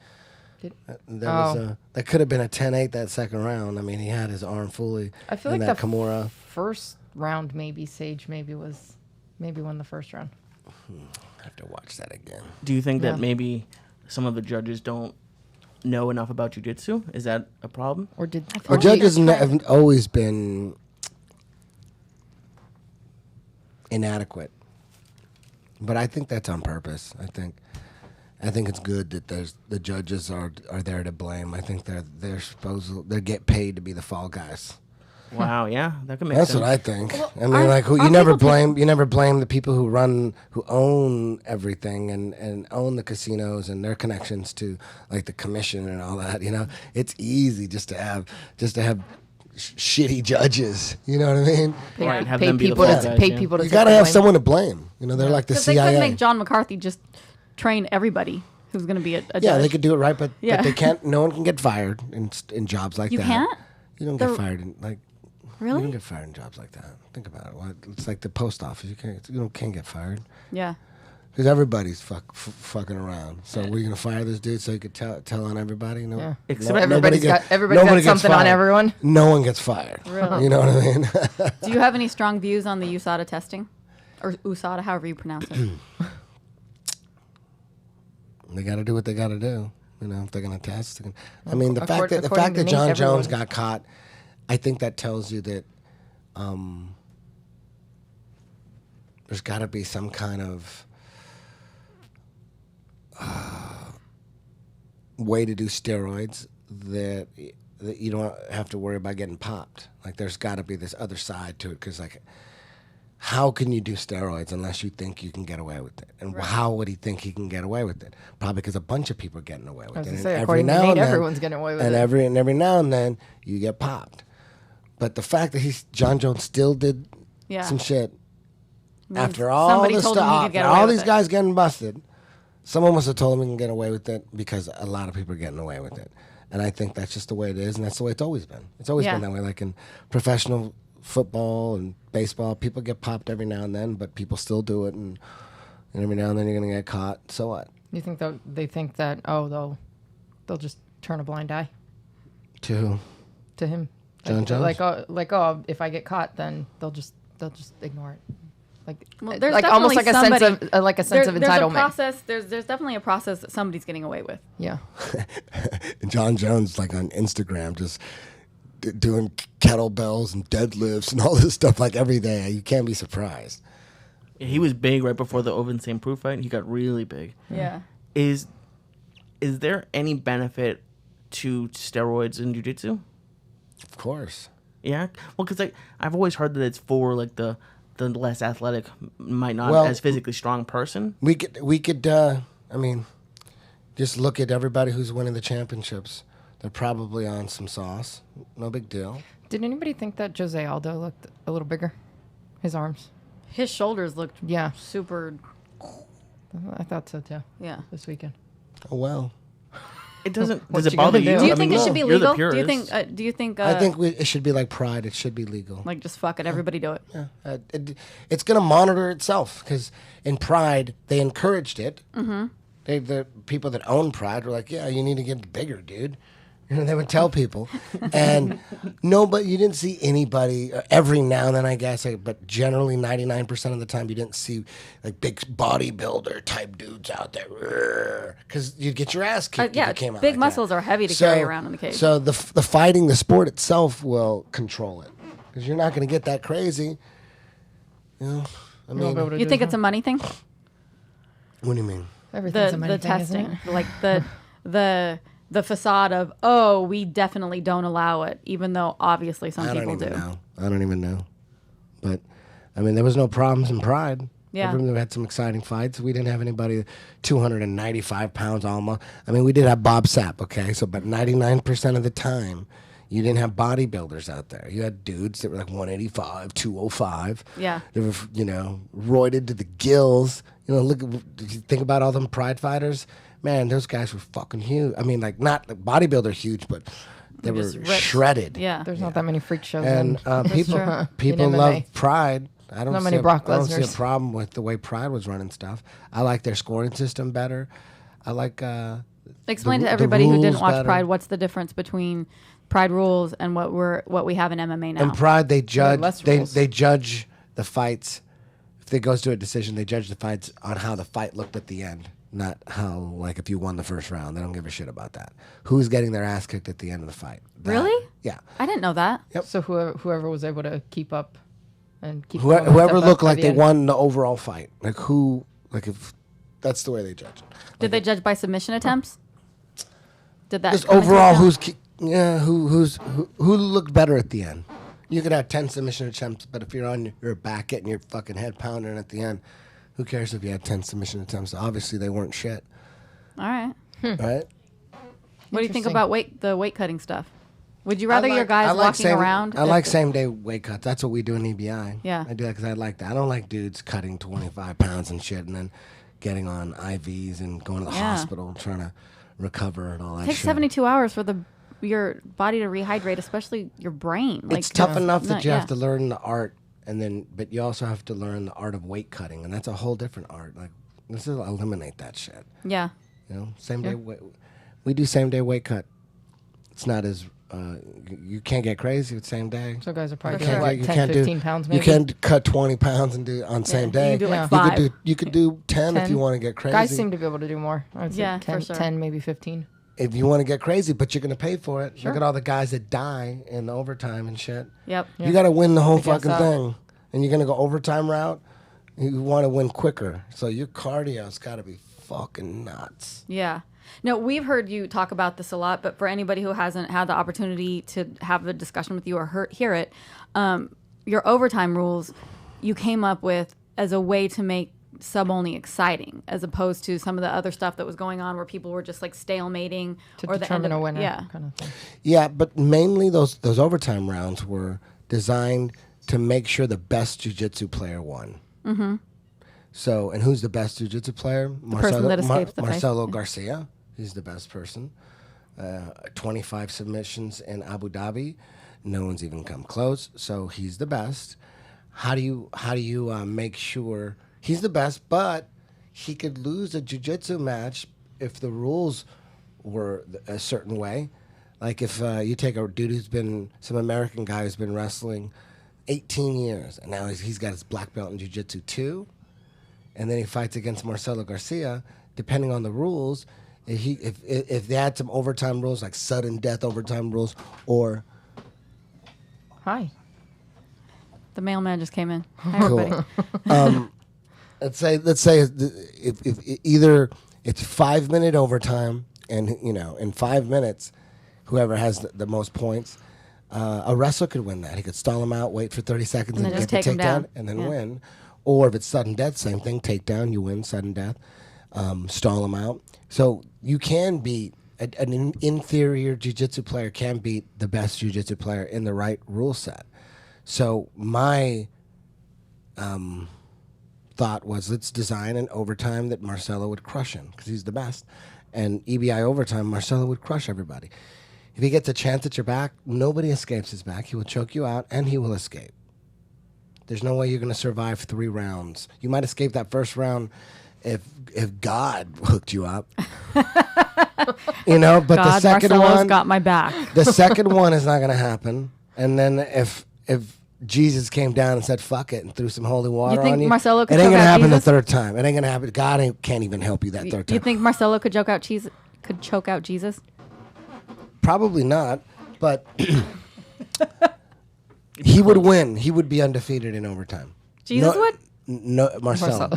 Did- That could have been a 10-8 that second round. I mean, he had his arm fully. I feel in like that the Kimura. first round Sage won the first round. I have to watch that again. Do you think Yeah. that maybe some of the judges don't know enough about jiu-jitsu? Is that a problem? Or did I feel Our like judges he's trying- have always been inadequate, but I think that's on purpose. I think it's good that the judges are there to blame. I think they get paid to be the fall guys. Wow, yeah, that could make That's sense. what I think. Well, I mean, are- like, are you never people blame the people who own everything and own the casinos and their connections to like the commission and all that. You know, it's easy just to have shitty judges. You know what I mean? pay, Right, have pay them be the people fall to guys, pay yeah. people to You take got to the have blame. someone to blame. You know, they're like the Because they CIA. couldn't make John McCarthy just train everybody who's going to be a judge. Yeah, they could do it right, but Yeah. they can't. No one can get fired in jobs like You that. can't? You don't get The- fired in like. You Really? don't get fired in jobs like that. Think about it. It's like the post office. You can't get fired Yeah. because everybody's fucking around. So we're gonna fire this dude so you could tell on everybody. No, Yeah. Except nobody Everybody's got nobody gets something on fired. everyone. No one gets fired. Really? You know what I mean? Do you have any strong views on the USADA testing? Or USADA, however you pronounce it. They got to do what they got to do. You know, if they're gonna test. I mean, the fact according that to Nate, John Jones everyone- got caught, I think that tells you that there's got to be some kind of way to do steroids that you don't have to worry about getting popped. Like, there's got to be this other side to it, because like, how can you do steroids unless you think you can get away with it? And how would he think he can get away with it? Probably because a bunch of people are getting away with was it. gonna And say, every according to now Nate, and then- everyone's getting away with and it. every now and then you get popped. But the fact that John Jones still did Yeah. some shit Means after all somebody this told him he stuff, could get after away all with these it. guys getting busted, someone must have told him he can get away with it because a lot of people are getting away with it. And I think that's just the way it is, and that's the way it's always been. It's always Yeah. been that way. Like in professional football and baseball, people get popped every now and then, but people still do it, and every now and then you're gonna get caught. So what? You think they think that they'll just turn a blind eye To who? to him? John Jones? If I get caught, then they'll just ignore it. Well, there's like almost like definitely a sense of there's entitlement. a process. There's definitely a process that somebody's getting away with. Yeah. And John Jones, like on Instagram, just doing kettlebells and deadlifts and all this stuff like every day. You can't be surprised. He was big right before the Ovin St. Preux fight. He got really big. Yeah. Is there any benefit to steroids in jiu-jitsu? Of course. Yeah. Well, because I've always heard that it's for like the less athletic, might not Well, as physically strong person. We could. I mean, just look at everybody who's winning the championships. They're probably on some sauce. No big deal. Did anybody think that Jose Aldo looked a little bigger? His arms. His shoulders looked Yeah. super. I thought so too. Yeah. This weekend. Oh well. It doesn't. What Does it you bother gonna you? do? Do you I think mean, it should be you're the legal? Do you purist. think? Do you think? I think it should be like Pride. It should be legal. like just fuck it. Everybody do it. Yeah. It's going to monitor itself because in Pride they encouraged it. Mm-hmm. The people that own Pride were like, "Yeah, you need to get bigger, dude." You know, they would tell people, and but you didn't see anybody. Every now and then, I guess, but generally 99% of the time, you didn't see like big bodybuilder type dudes out there because you'd get your ass kicked. Yeah, if you came out big like muscles that. are heavy to carry around in the cage. So the fighting, the sport itself will control it because you're not going to get that crazy. You know, I mean, You think it's a money thing? what do you mean? Everything's a money The thing, isn't testing, it? like the facade of we definitely don't allow it, even though obviously some I don't people even do. know. I don't even know. But I mean, there was no problems in Pride. Yeah. We had some exciting fights. We didn't have anybody 295 pounds almost. I mean, we did have Bob Sapp, okay? So, but 99% of the time, you didn't have bodybuilders out there. You had dudes that were like 185, 205. Yeah. They were, roided to the gills. Did you think about all them Pride fighters? Man, those guys were fucking huge. I mean, like, not like bodybuilder huge, but they were just ripped. shredded. Yeah. There's not that many freak shows. And people true. people In MMA. love Pride. I don't Not see many a, Brock I don't see a Lesnar's. problem with the way Pride was running stuff. I like their scoring system better. I like Explain the to everybody who didn't rules watch better. Pride what's the difference between Pride rules and what we have in MMA now. in Pride they judge less they rules. they judge the fights. If it goes to a decision, they judge the fights on how the fight looked at the end, not how like if you won the first round. They don't give a shit about that. Who's getting their ass kicked at the end of the fight? That- Really? Yeah. I didn't know that. So whoever was able to keep up and keep going one Whoever step up looked to like the they end. won the overall fight, if that's the way they judge it. Did they judge by submission attempts? Did that Just come into overall, account? who looked better at the end? You could have 10 submission attempts, but if you're on your back getting your fucking head pounding at the end, who cares if you had 10 submission attempts? Obviously, they weren't shit, All right. right? What do you think Interesting. about the weight cutting stuff? Would you rather your guys walking around? I like same day weight cuts. That's what we do in EBI. Yeah. I do that because I like that. I don't like dudes cutting 25 pounds and shit and then getting on IVs and going to the Yeah. hospital trying to recover and all that It takes shit. 72 hours for your body to rehydrate, especially your brain. It's tough enough that you yeah. have to learn the art, but you also have to learn the art of weight cutting, and that's a whole different art. Like, this will eliminate that shit. Yeah. Same day. We do same day weight cut. It's not as you can't get crazy with same day. So guys are probably For doing sure. what, You 10, can't 15 do, pounds You maybe? can't cut 20 pounds and do on same you day. can do like Yeah. 5. You could do 10 if 10. you want to get crazy. Guys seem to be able to do more. I would say Yeah, for 10, sure. 10, maybe 15. if you want to get crazy, but you're gonna pay for it. Sure. Look at all the guys that die in overtime and shit. Yep. You got to win the whole guess fucking so. thing, and you're gonna go overtime route. You want to win quicker, so your cardio's got to be fucking nuts. Yeah. No, we've heard you talk about this a lot, but for anybody who hasn't had the opportunity to have a discussion with you or hear it, your overtime rules you came up with as a way to make sub only exciting, as opposed to some of the other stuff that was going on where people were just like stalemating To or the end determine of, a winner Yeah. kind of thing. Yeah, but mainly those overtime rounds were designed to make sure the best jiu-jitsu player won. Mm-hmm. So, and who's the best jiu-jitsu player? person that escapes the fight. Marcelo Garcia. He's the best person. 25 submissions in Abu Dhabi. No one's even come close. So he's the best. How do you make sure he's the best? But he could lose a jiu-jitsu match if the rules were a certain way. Like if you take a dude who's been some American guy who's been wrestling 18 years, and now he's got his black belt in jiu-jitsu too, and then he fights against Marcelo Garcia. Depending on the rules, if they had some overtime rules like sudden death overtime rules, or Hi. The mailman just came in. Hi, everybody. let's say if either it's 5-minute overtime, and in 5 minutes, whoever has the most points, a wrestler could win that. He could stall him out, wait for 30 seconds, And and then get just the take him down. takedown, and then Yeah. win. Or if it's sudden death, same thing. Takedown, you win. Sudden death, stall him out. So you can beat an inferior jiu-jitsu player can beat the best jiu-jitsu player in the right rule set. So my thought was, let's design an overtime that Marcelo would crush in because he's the best. And EBI overtime, Marcelo would crush everybody. If he gets a chance at your back, nobody escapes his back. He will choke you out, and he will escape. There's no way you're going to survive 3 rounds. You might escape that first round if God hooked you up. But God, the second Marcelo's one, got my back. the second one is not going to happen. And then if Jesus came down and said "fuck it" and threw some holy water think on you, Marcelo could it ain't choke gonna out happen Jesus? the third time. It ain't gonna happen. God can't even help you that third time. You think Marcelo could choke out Jesus? Probably not, but he would win. He would be undefeated in overtime. Jesus would? No, Marcelo.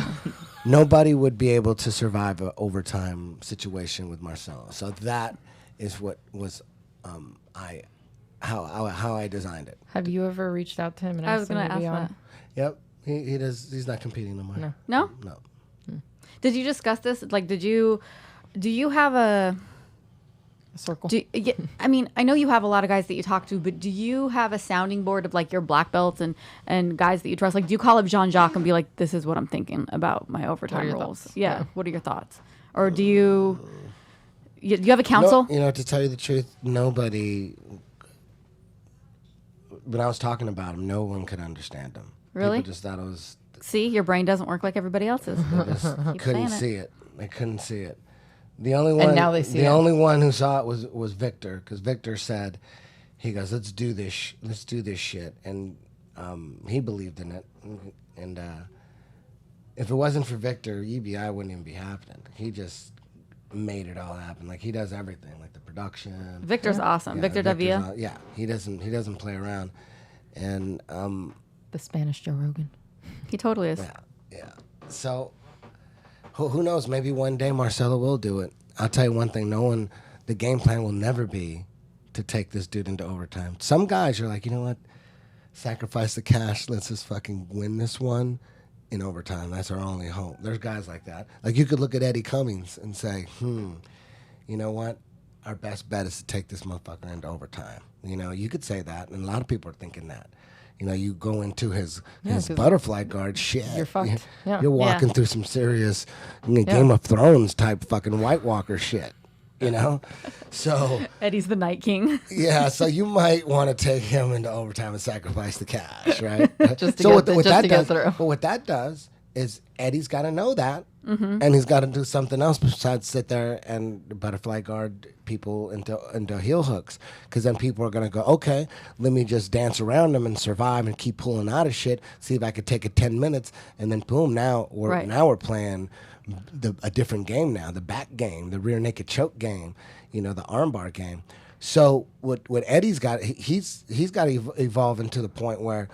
Nobody would be able to survive an overtime situation with Marcelo. So that is what was how I designed it. Have you ever reached out to him and I asked was him going to to be ask on? that. Yep, he does. He's not competing no more. No? No. Did you discuss this? Like, do you have a... A circle? I mean, I know you have a lot of guys that you talk to, but do you have a sounding board of like your black belts and guys that you trust? Like, do you call up Jean-Jacques and be like, this is what I'm thinking about my overtime your rules? thoughts? Yeah. Yeah. What are your thoughts? Or do you have a council? No, to tell you the truth, nobody. When I was talking about him, no one could understand him. Really? People just thought it was. See, your brain doesn't work like everybody else's. They just Keep couldn't saying it. see it. They couldn't see it. The only one. now they see the it. only one who saw it was Victor, because Victor said, he goes, "Let's do this. Let's do this shit," and he believed in it. And if it wasn't for Victor, EBI wouldn't even be happening. He just made it all happen. Like he does everything, like the production. Victor's awesome. Yeah, Victor Victor's Davia. yeah, he doesn't play around, and The Spanish Joe Rogan. He totally is. yeah. So who knows? Maybe one day Marcelo will do it. I'll tell you one thing: the game plan will never be to take this dude into overtime. Some guys are like, you know what? Sacrifice the cash. Let's just fucking win this one in overtime. That's our only hope. There's guys like that. Like you could look at Eddie Cummings and say, you know what? Our best bet is to take this motherfucker into overtime. You could say that, and a lot of people are thinking that. You go into his 'cause butterfly guard shit. you're fucked. Yeah. You're walking Yeah. through some serious Game of Thrones type fucking White Walker shit. So Eddie's the Night King. yeah, so you might want to take him into overtime and sacrifice the cash, right? Just to so get what just that to get does, through. but what that does is Eddie's got to know that, and he's got to do something else besides sit there and butterfly guard people into heel hooks, because then people are gonna go, okay, let me just dance around them and survive and keep pulling out of shit, see if I could take it 10 minutes, and then boom, now we're playing a different game now, the back game, the rear naked choke game, the armbar game. So what Eddie's got, he's got to evolve into the point where,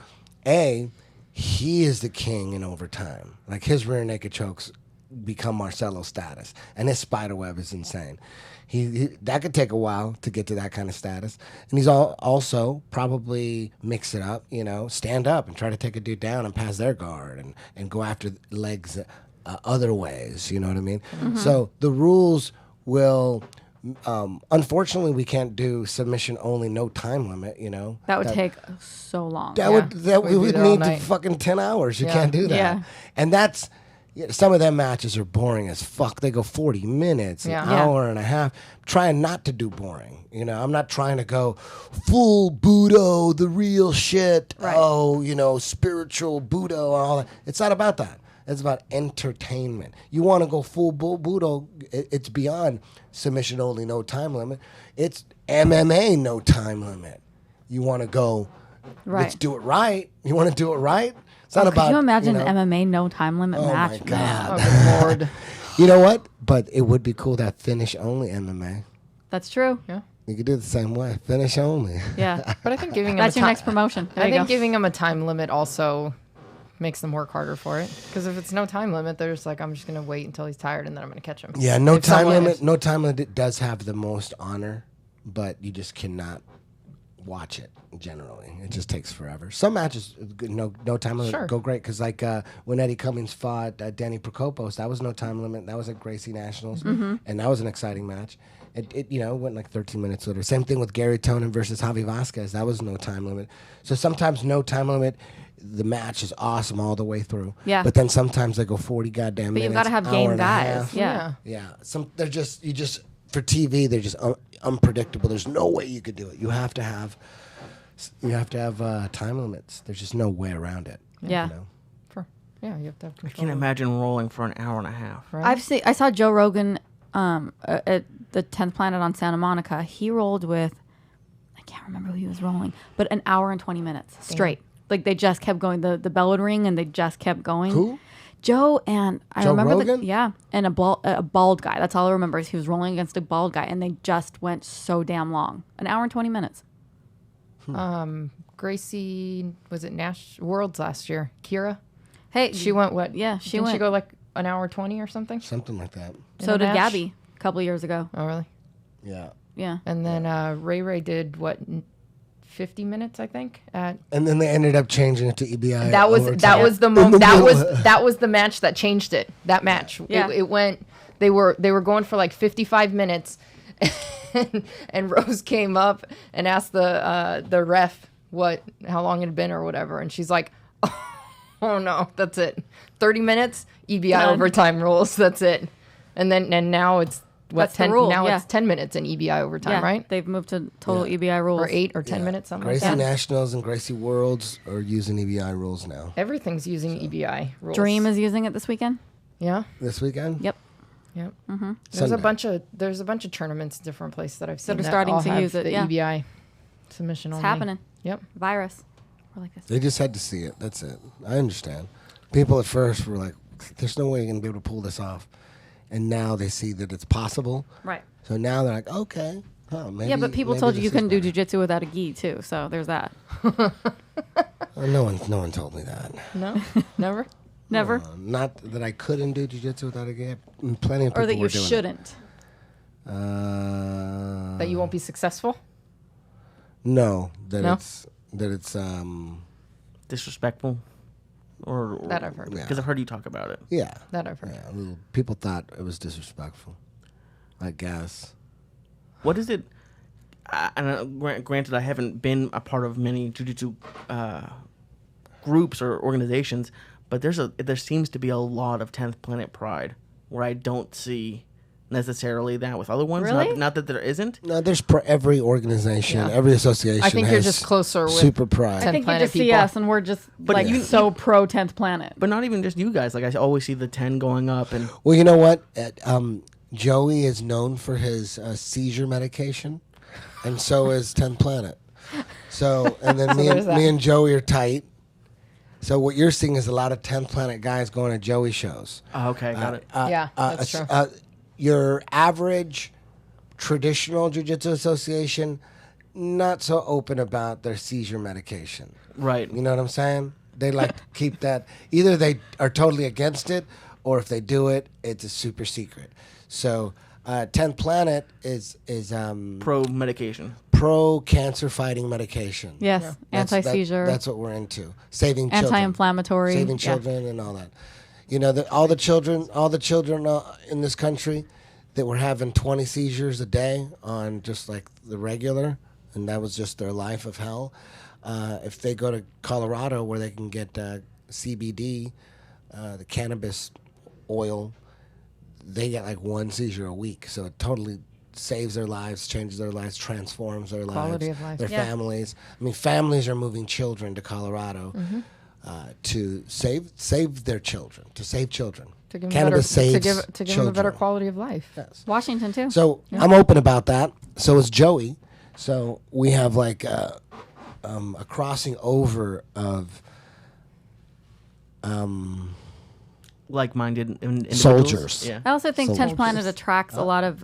he is the king in overtime. Like his rear naked chokes become Marcelo status, and his spider web is insane. He that could take a while to get to that kind of status, and he's also probably mix it up, stand up and try to take a dude down and pass their guard and go after legs other ways. You know what I mean? Mm-hmm. So the rules will. Unfortunately, we can't do submission only, no time limit. That would take so long. That Yeah. we We'd would be there all need night. fucking 10 hours. You Yeah. can't do that. Yeah. And that's Yeah, some of them matches are boring as fuck. They go 40 minutes, an Yeah. hour and a half. Trying not to do boring. You know, I'm not trying to go full Budo, the real shit. Right. Oh, you know, spiritual Budo and all that. It's not about that. It's about entertainment. You want to go full Budo, it's beyond submission only, no time limit. It's MMA, no time limit. You want to go, Right. let's do it right. You want to do it right? It's not about, Could you imagine know, an MMA no time limit Oh, my match? God. Man, Oh, good Lord. You know what? But it would be cool to have finish only MMA. that's true. Yeah. You could do it the same way. Finish only. Yeah. But I think giving them That's a your ti- next promotion. There I you think go. giving them a time limit also makes them work harder for it. Because if it's no time limit, they're just like, I'm just gonna wait until he's tired and then I'm gonna catch him. Yeah, no If time someone limit. is- No time limit does have the most honor, but you just cannot watch it generally. It just takes forever. Some matches, no time limit, Sure. go great. Because like when Eddie Cummings fought Danny Prokopos, that was no time limit. That was at Gracie Nationals, and that was an exciting match. It went like 13 minutes later. Same thing with Gary Tonin versus Javi Vasquez. That was no time limit. So sometimes no time limit. The match is awesome all the way through. Yeah. But then sometimes they go 40 goddamn But minutes. you've got to have hour game and a guys. half. Yeah. Yeah, they're just for TV. They're just unpredictable. There's no way you could do it. You have to have time limits. There's just no way around it. Yeah. You know? You have to have I control. can't imagine rolling for an hour and a half. Right? I saw Joe Rogan at the 10th Planet on Santa Monica. He rolled with, I can't remember who he was rolling, but an hour and 20 minutes straight. Like they just kept going. The bell would ring and they just kept going. Who? Joe and I Joe remember Rogan? and a bald guy. That's all I remember is he was rolling against a bald guy and they just went so damn long. An hour and 20 minutes. Gracie, was it Nash Worlds last year? Kira? Hey, She went what? Yeah, she Didn't went. she go like an hour 20 or something? Something like that. So in a did match? Gabby a couple of years ago. Oh, really? Yeah. Yeah. And then Ray did what? 50 minutes, I think. At And then they ended up changing it to EBI. that was overtime. the In moment. the That middle. was that was the match that changed it. That match. Yeah. It went. They were going for like 55 minutes, and Rose came up and asked the ref how long it had been or whatever, and she's like, "Oh no, that's it. 30 minutes EBI Done. overtime rules. That's it." And now it's what That's the 10 rule, now yeah. it's 10 minutes in EBI overtime, Yeah. right? They've moved to total Yeah. EBI rules. Or 8 or 10 Yeah. minutes, something Gracie like that. Nationals and Gracie Worlds are using EBI rules now. Everything's using EBI rules. Dream is using it this weekend. Yeah. This weekend? Yep. Yep. Mm-hmm. There's Sunday. a bunch of tournaments in different places that I've seen are that starting all to have use it, The yeah. EBI submission It's only. happening. Yep. Virus. We're like this. They just had to see it. That's it. I understand. People at first were like, there's no way you're going to be able to pull this off. And now they see that it's possible. Right. So now they're like, okay. Huh, maybe, Yeah, but people maybe told you this you is couldn't do better. jujitsu without a gi too. So there's that. No one told me that. No. Never. Never. Not that I couldn't do jiu-jitsu without a gap. Plenty of people Or that were you doing shouldn't. It. That you won't be successful. No, No? it's Disrespectful, or That I've heard. Yeah. Because I've heard you talk about it. yeah. That I've heard. Yeah, people thought it was disrespectful. I guess. What is it? Granted, I haven't been a part of many jiu-jitsu groups or organizations, but there seems to be a lot of 10th Planet pride where I don't see necessarily that with other ones. Really? Not that there isn't. No, there's every organization, Yeah. every association. I think you're has just closer with super pride. I 10th think you Planet just see people. us and we're just But like you- so pro 10th Planet. But not even just you guys. Like I always see the 10 going up, and Well, you know what? Joey is known for his seizure medication, and so is 10th Planet. So, and then there's that. me and Joey are tight. So what you're seeing is a lot of 10th Planet guys going to Joey shows. okay, got it. Yeah, that's true. Your average traditional jiu-jitsu association, not so open about their seizure medication. Right. You know what I'm saying? They like to keep that. Either they are totally against it, or if they do it, it's a super secret. So, 10th Planet is Pro medication. pro cancer fighting medication. Yes. That's- Anti-seizure. That's what we're into. Saving children. Anti-inflammatory. Saving Yeah. children and all that. You know, all the children in this country that were having 20 seizures a day on just like the regular, and that was just their life of hell. If they go to Colorado where they can get CBD, the cannabis oil, they get like one seizure a week. So it totally saves their lives, changes their lives, transforms their Quality lives, of life. their Yeah. families. I mean, families are moving children to Colorado to save their children, to save children. To give them Cannabis better, saves to give them a better children. quality of life. Yes. Washington too. So I'm open about that. So is Joey. So we have like a crossing over of Like-minded individuals. Soldiers. Yeah. I also think 10th Soldiers. Planet attracts a lot of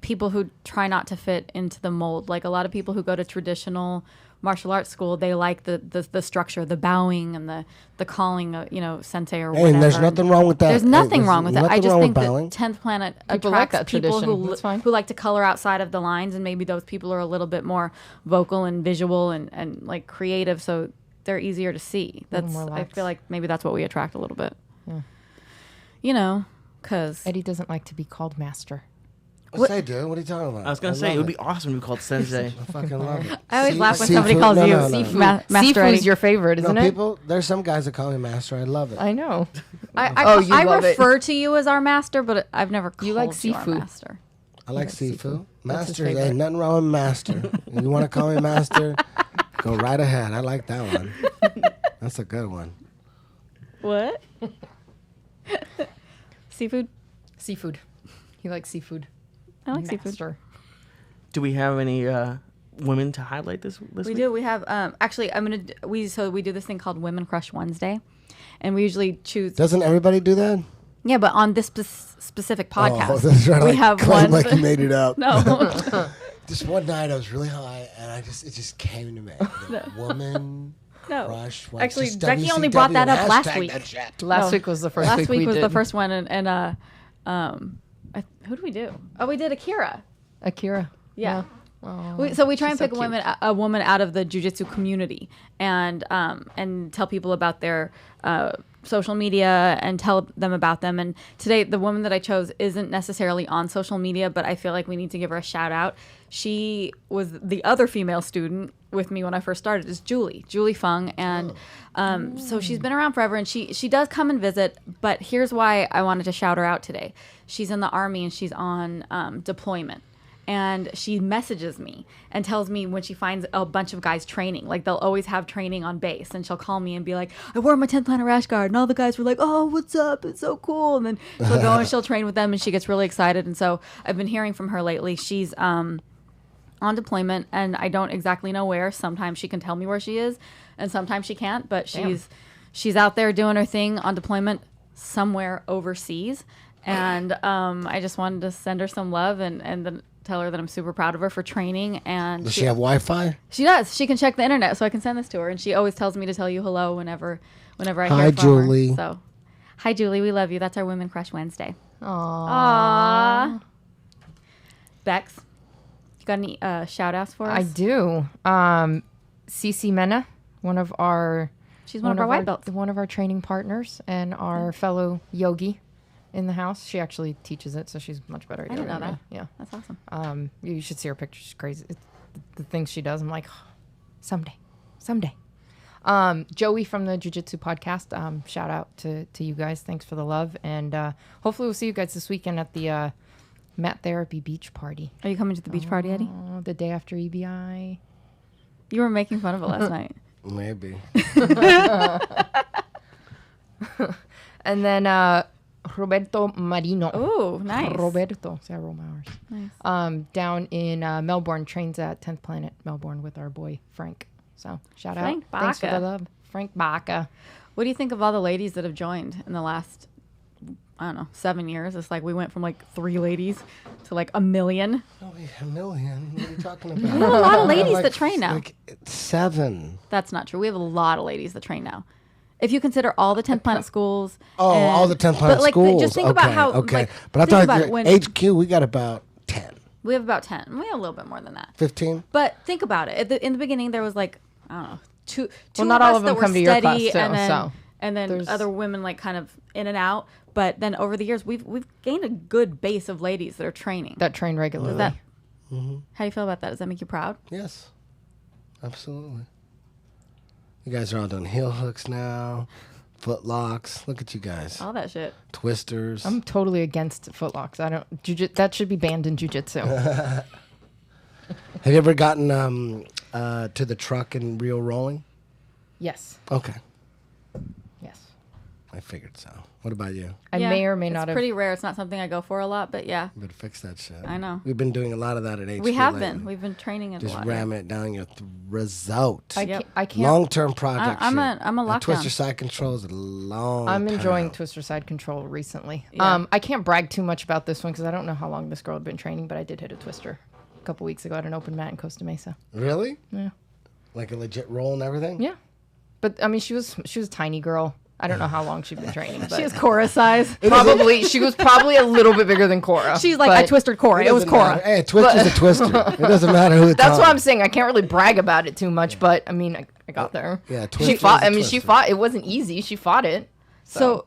people who try not to fit into the mold. Like a lot of people who go to traditional martial arts school, they like the structure, the bowing and the calling, sensei or whatever. and there's nothing wrong with that. There's nothing wrong with it. I nothing just wrong think with that bowing. 10th Planet People like attracts that people tradition. That's fine. who like to color outside of the lines, and maybe those people are a little bit more vocal and visual and like creative, so they're easier to see. That's more I lax. feel like maybe that's what we attract a little bit. Yeah. Because Eddie doesn't like to be called master. What's that, dude? What are you talking about? I was gonna say love it would be awesome to be called Sensei. I fucking love it. I always laugh when Seafood- somebody calls no, you no, no. Seafood. Master Seafood Eddie. is your favorite, isn't No, it? people. There's some guys that call me master. I love it. I know. I you love it. refer to you as our master, but I've never called You like our seafood. master. I like seafood. That's his Master, ain't favorite. nothing wrong with master. You want to call me master? Go right ahead. I like that one. That's a good one. What? Seafood? Seafood. He likes seafood. I like seafood. Master. Do we have any women to highlight this We week? do. We have actually. We do this thing called Women Crush Wednesday, and we usually choose. Doesn't everybody do that? Yeah, but on this specific podcast, Oh, that's right. we Like, have claim one. like you made it up. No, Just one night I was really high and it just came to me. The woman no. crush. Actually, just Becky only WCW brought that up and last hashtag week. that shit. Last No. week was the first Last week week we was did. the first one, and who did we do? Oh, we did Akira. Akira. Yeah. Oh, So we try and she's so pick a woman out of the jiu-jitsu community and tell people about their social media and tell them about them. And today, the woman that I chose isn't necessarily on social media, but I feel like we need to give her a shout out. She was the other female student with me when I first started, is Julie Fung. And so she's been around forever, and she does come and visit, but here's why I wanted to shout her out today. She's in the Army, and she's on deployment. And she messages me and tells me when she finds a bunch of guys training. Like, they'll always have training on base. And she'll call me and be like, I wore my 10th Planet rash guard. And all the guys were like, oh, what's up? It's so cool. And then she'll go and she'll train with them. And she gets really excited. And so I've been hearing from her lately. She's on deployment. And I don't exactly know where. Sometimes she can tell me where she is. And sometimes she can't. But she's out there doing her thing on deployment somewhere overseas. And I just wanted to send her some love and then tell her that I'm super proud of her for training. And Does she have Wi-Fi? she does. She can check the internet, so I can send this to her. And she always tells me to tell you hello whenever I Hi, hear from Julie. her. So, hi, Julie. We love you. That's our Women Crush Wednesday. Aww. Aww. Bex, you got any shout-outs for us? I do. Cece Mena, one of our She's one of our white belts. one of our training partners and our fellow yogi in the house. She actually teaches it, so she's much better at I it didn't know than me. that. Yeah. That's awesome. You should see her picture. She's crazy. The things she does, I'm like, someday. Joey from the Jiu Jitsu podcast, shout out to you guys. Thanks for the love. And hopefully we'll see you guys this weekend at the Mat Therapy Beach Party. Are you coming to the beach party, Eddie? The day after EBI. You were making fun of it last night. Maybe. And then Roberto Marino. Ooh, nice. Roberto, several hours. Nice. Down in Melbourne, trains at 10th Planet Melbourne with our boy Frank. So shout Frank out. Thanks for Baca. the love. Frank Baca. What do you think of all the ladies that have joined in the last, 7 years? It's like we went from like 3 ladies to like 1 million. Oh, wait, 1 million? What are you talking about? We have a lot of ladies that train now. Like 7. That's not true. We have a lot of ladies that train now. If you consider all the 10th Planet schools. Oh, and- all the 10 Planet but, like, schools. Just think okay, about how. Okay. Like, But I think about thought it when HQ, we got about 10. we have about 10. We have a little bit more than that. 15? But think about it. In the beginning, there was like, I don't know, two not of all us of them that come were to your steady, class, too, and then, so and then there's- other women like kind of in and out. But then over the years, we've gained a good base of ladies that are training. That train regularly. How do you feel about that? Does that make you proud? Yes. Absolutely. You guys are all doing heel hooks now. Footlocks. Look at you guys. All that shit. Twisters. I'm totally against footlocks. I don't. That should be banned in jujitsu. Have you ever gotten to the truck in Rio Rolling? Yes. Okay. Yes. I figured so. What about you? I Yeah, may or may not It's have. pretty rare. It's not something I go for a lot, but yeah, You better fix that shit. I know. We've been doing a lot of that at HQ. We have lately. been. We've been training it a Just lot. ram it down your result. Yep. I can't. Long-term project. I'm shit. a That Twister lockdown. side control is a long. I'm enjoying time. Twister side control recently. Yeah. I can't brag too much about this one because I don't know how long this girl had been training, but I did hit a twister a couple weeks ago at an open mat in Costa Mesa. Really? Yeah. Like a legit roll and everything. Yeah. But I mean, she was a tiny girl. I don't know how long she'd been training, but She has Cora size. probably she was probably a little bit bigger than Cora. She's like, I but twisted Cora. It was doesn't matter. Cora. Hey, a twister's a twister. It doesn't matter who it's That's on. what I'm saying. I can't really brag about it too much, but I mean, I got there. Yeah, She twister fought. is a I mean, she twister. fought. It wasn't easy. She fought it. So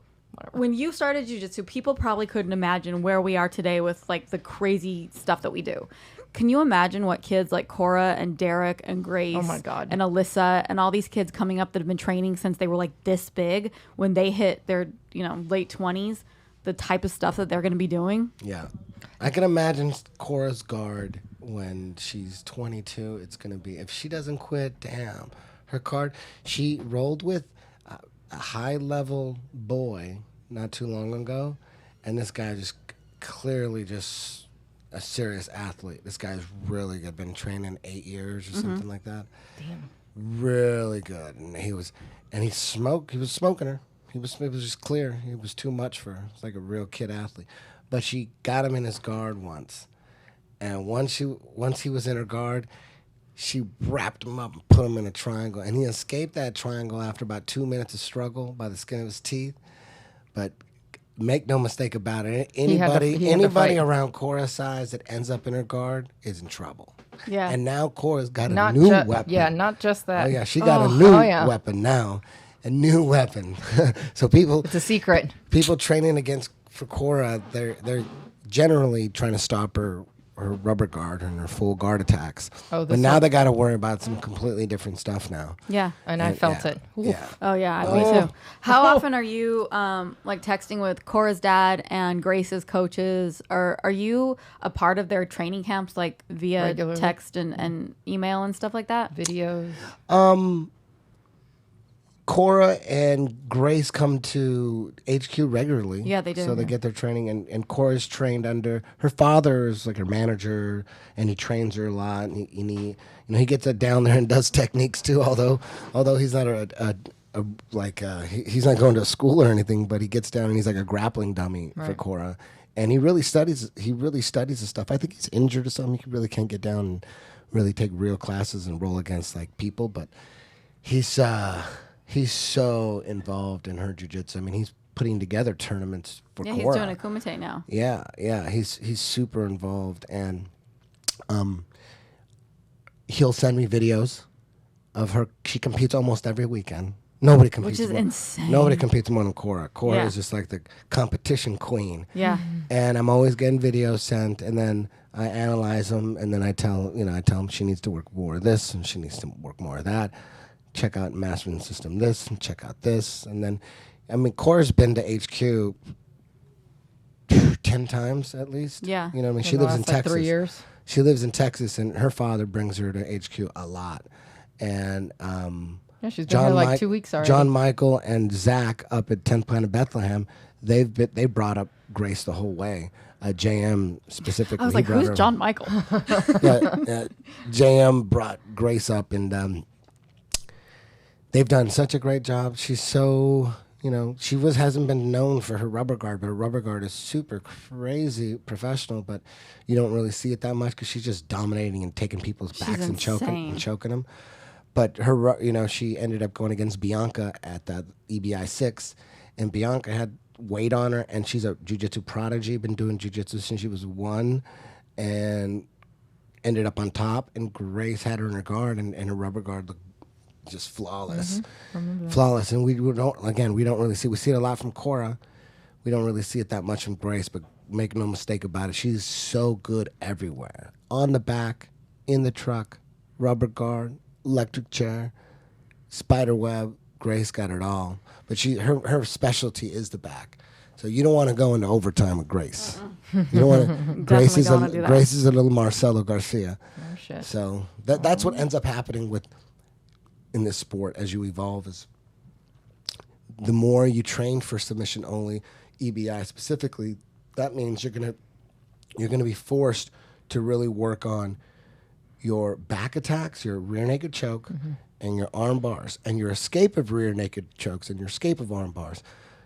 when you started jujitsu, people probably couldn't imagine where we are today with like the crazy stuff that we do. Can you imagine what kids like Cora and Derek and Grace Oh my God. and Alyssa and all these kids coming up that have been training since they were like this big when they hit their, late 20s, the type of stuff that they're going to be doing? Yeah. I can imagine Cora's guard when she's 22. It's going to be, if she doesn't quit, damn. Her card, she rolled with a high level boy not too long ago. And this guy just clearly just a serious athlete. This guy's really good. Been training 8 years or something like that. Damn. Really good. And he was smoking her. It was just clear. It was too much for her. It's like a real kid athlete. But she got him in his guard once. And once he was in her guard, she wrapped him up and put him in a triangle. And he escaped that triangle after about 2 minutes of struggle by the skin of his teeth. But make no mistake about it, he had to anybody fight. around Cora's size that ends up in her guard is in trouble. Yeah. And now Cora's got a Not new ju- weapon. Yeah, not just that. Oh yeah, she got a new yeah. weapon now. A new weapon. So people It's a secret. training for Cora, they're generally trying to stop her rubber guard and her full guard attacks. Oh, but now they got to worry about some completely different stuff now. Yeah. And I felt yeah, it. Yeah. Oh yeah, me too. How often are you like texting with Cora's dad and Grace's coaches? Or are you a part of their training camps, like via Regularly. text and email and stuff like that? Videos. Cora and Grace come to HQ regularly. Yeah, they do, So they yeah. get their training, and Cora's trained under her father is like her manager, and he trains her a lot. And he gets it down there and does techniques too. Although he's not he's not going to school or anything, but he gets down and he's like a grappling dummy for Right. Cora, and he really studies the stuff. I think he's injured or something. He really can't get down and really take real classes and roll against like people, but he's so involved in her jiu-jitsu. I mean, he's putting together tournaments for Yeah, Cora. he's doing a kumite now. Yeah, he's super involved, and he'll send me videos of her. She competes almost every weekend. Nobody competes. Which is more- insane. Nobody competes more than Cora. Cora Yeah. is just like the competition queen. Yeah. And I'm always getting videos sent, and then I analyze them, and then I tell them she needs to work more of this, and she needs to work more of that. Check out Mastering System this, and check out this, and then, I mean, Cora's been to HQ 10 times at least. Yeah. You know what I mean? In She the lives in last, like, Texas. 3 years. She lives in Texas, and her father brings her to HQ a lot. And Yeah, she's been here like Mike- 2 weeks already. John Michael and Zach up at 10th Planet Bethlehem, they brought up Grace the whole way. JM specifically. I was he like, brought who's her- John Michael? JM brought Grace up, and they've done such a great job. She's so, she hasn't been known for her rubber guard, but her rubber guard is super crazy professional, but you don't really see it that much because she's just dominating and taking people's backs and insane. choking them. But her, she ended up going against Bianca at the EBI 6, and Bianca had weight on her, and she's a jiu-jitsu prodigy, been doing jiu-jitsu since she was 1, and ended up on top, and Grace had her in her guard, and her rubber guard looked just flawless. Flawless. And we don't really see, we see it a lot from Cora. We don't really see it that much from Grace, but make no mistake about it, she's so good everywhere. On the back, in the truck, rubber guard, electric chair, spider web, Grace got it all, but her specialty is the back. So you don't want to go into overtime with Grace. You don't want to. Grace is don't wanna do that. Grace is a little Marcelo Garcia. Oh, shit. So that's what ends up happening in this sport as you evolve. Is the more you train for submission only, EBI specifically, that means you're gonna be forced to really work on your back attacks, your rear naked choke, and your arm bars, and your escape of rear naked chokes and your escape of arm bars.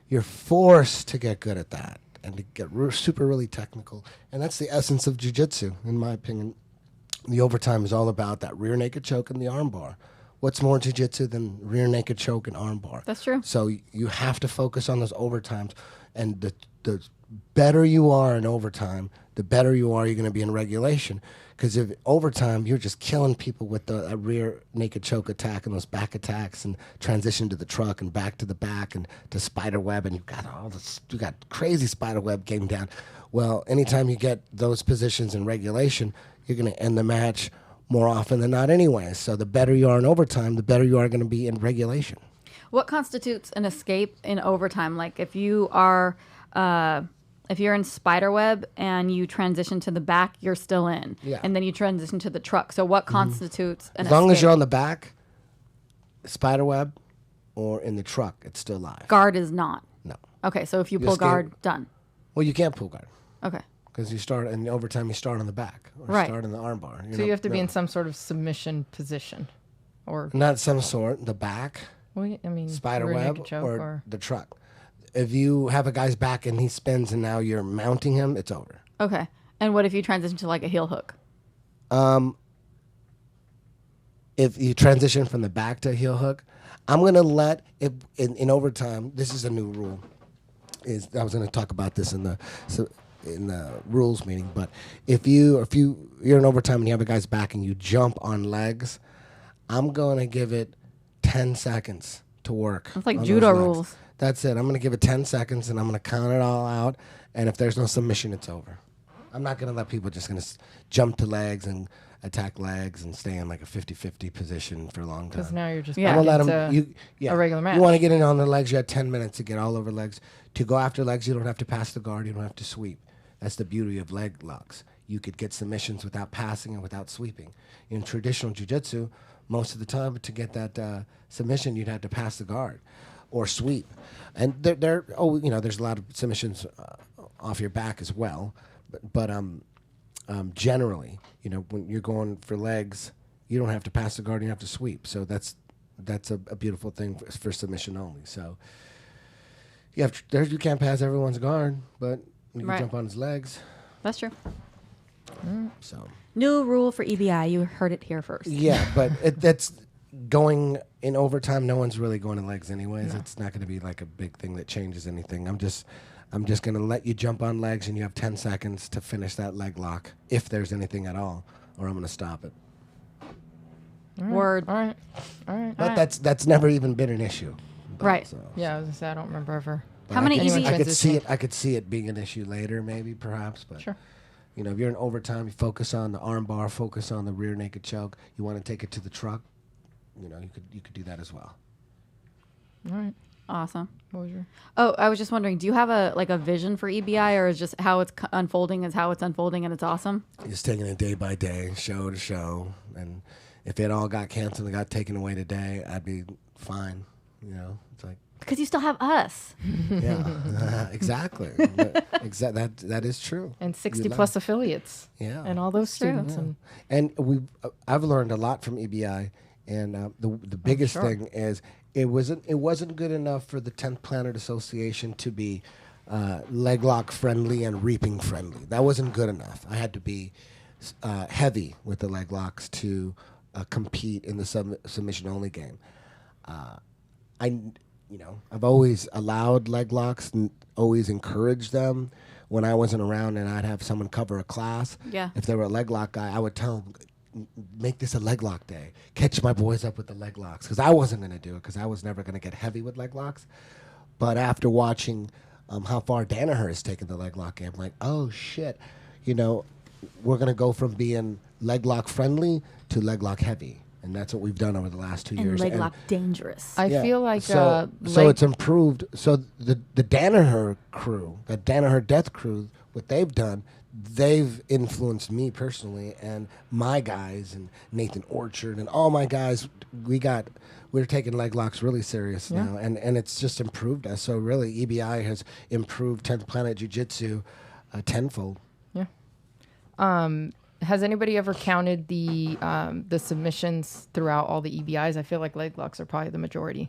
You're forced to get good at that and to get super really technical. And that's the essence of jiu-jitsu, in my opinion. The overtime is all about that rear naked choke and the arm bar. What's more jiu-jitsu than rear naked choke and arm bar? That's true. So you have to focus on those overtimes. And the better you are in overtime, the better you're going to be in regulation. Because if overtime, you're just killing people with the rear naked choke attack and those back attacks and transition to the truck and back to the back and to spider web, and you got crazy spider web game down. Well, anytime you get those positions in regulation, you're going to end the match more often than not anyway. So the better you are in overtime, the better you are going to be in regulation. What constitutes an escape in overtime? Like if you are, if you're in spiderweb and you transition to the back, you're still in. Yeah. And then you transition to the truck. So what constitutes an As long as escape? you're on the back, spiderweb, or in the truck, it's still live. Guard is not. No. Okay, so if you You pull escape- guard, done. Well, you can't pull guard Okay. because you start in overtime. You start on the back or Right. start in the arm bar. So you have to be in some sort of submission position, or not some sort. The back, well, I mean, spider rear web, naked choke, or the truck. If you have a guy's back and he spins and now you're mounting him, it's over. Okay. And what if you transition to like a heel hook? If you transition from the back to heel hook, I'm gonna let it in overtime. This is a new rule. I was gonna talk about this in the rules meeting, but if you're in overtime and you have a guy's back and you jump on legs, I'm gonna give it 10 seconds to work. It's like on judo those legs. rules. That's it. I'm gonna give it 10 seconds and I'm gonna count it all out. And if there's no submission, it's over. I'm not gonna let people just gonna jump to legs and attack legs and stay in like a 50-50 position for a long time. because now you're just Yeah. back I'm gonna into let them. a regular match. You want to get in on the legs. You have 10 minutes to get all over legs. To go after legs, you don't have to pass the guard. You don't have to sweep. That's the beauty of leg locks. You could get submissions without passing and without sweeping. In traditional jiu-jitsu, most of the time to get that submission, you'd have to pass the guard or sweep. And there's a lot of submissions off your back as well. But generally, when you're going for legs, you don't have to pass the guard. You have to sweep. So that's a beautiful thing for submission only. So you can't pass everyone's guard, but you can Right. jump on his legs. That's true. So New rule for EBI. You heard it here first. yeah, but that's going in overtime. No one's really going to legs anyways. No. It's not going to be like a big thing that changes anything. I'm just going to let you jump on legs, and you have 10 seconds to finish that leg lock, if there's anything at all, or I'm going to stop it. Word. All right. But that's never even been an issue. Right. So. Yeah, I was gonna say I don't remember ever. How many Anyone EBI? I could see it being an issue later, maybe, perhaps. But Sure. if you're in overtime, you focus on the arm bar, focus on the rear naked choke. You want to take it to the truck. You could do that as well. All right. Awesome. What was your? Oh, I was just wondering, do you have a vision for EBI, or is just how it's unfolding is how it's unfolding and it's awesome? Just taking it day by day, show to show, and if it all got canceled and got taken away today, I'd be fine. It's like Because you still have us. yeah, exactly. That is true. And 60 You plus affiliates. Yeah. And all those true. students. Yeah. And I've learned a lot from EBI, and the biggest sure. thing is it wasn't good enough for the 10th Planet Association to be leg lock friendly and reaping friendly. That wasn't good enough. I had to be heavy with the leg locks to compete in the submission only game. I've always allowed leg locks and always encouraged them when I wasn't around, and I'd have someone cover a class. Yeah. If they were a leg lock guy, I would tell them, make this a leg lock day. Catch my boys up with the leg locks, because I wasn't going to do it, because I was never going to get heavy with leg locks. But after watching how far Danaher has taken the leg lock game, I'm like, oh shit, we're going to go from being leg lock friendly to leg lock heavy. And that's what we've done over the last 2 And years. leg lock dangerous. I feel like so it's improved. So the Danaher crew, the Danaher Death crew, what they've done, they've influenced me personally and my guys and Nathan Orchard and all my guys. We're taking leg locks really serious now, and it's just improved us. So really, EBI has improved 10th Planet Jiu-Jitsu tenfold. Yeah. Has anybody ever counted the submissions throughout all the EBIs? I feel like leg locks are probably the majority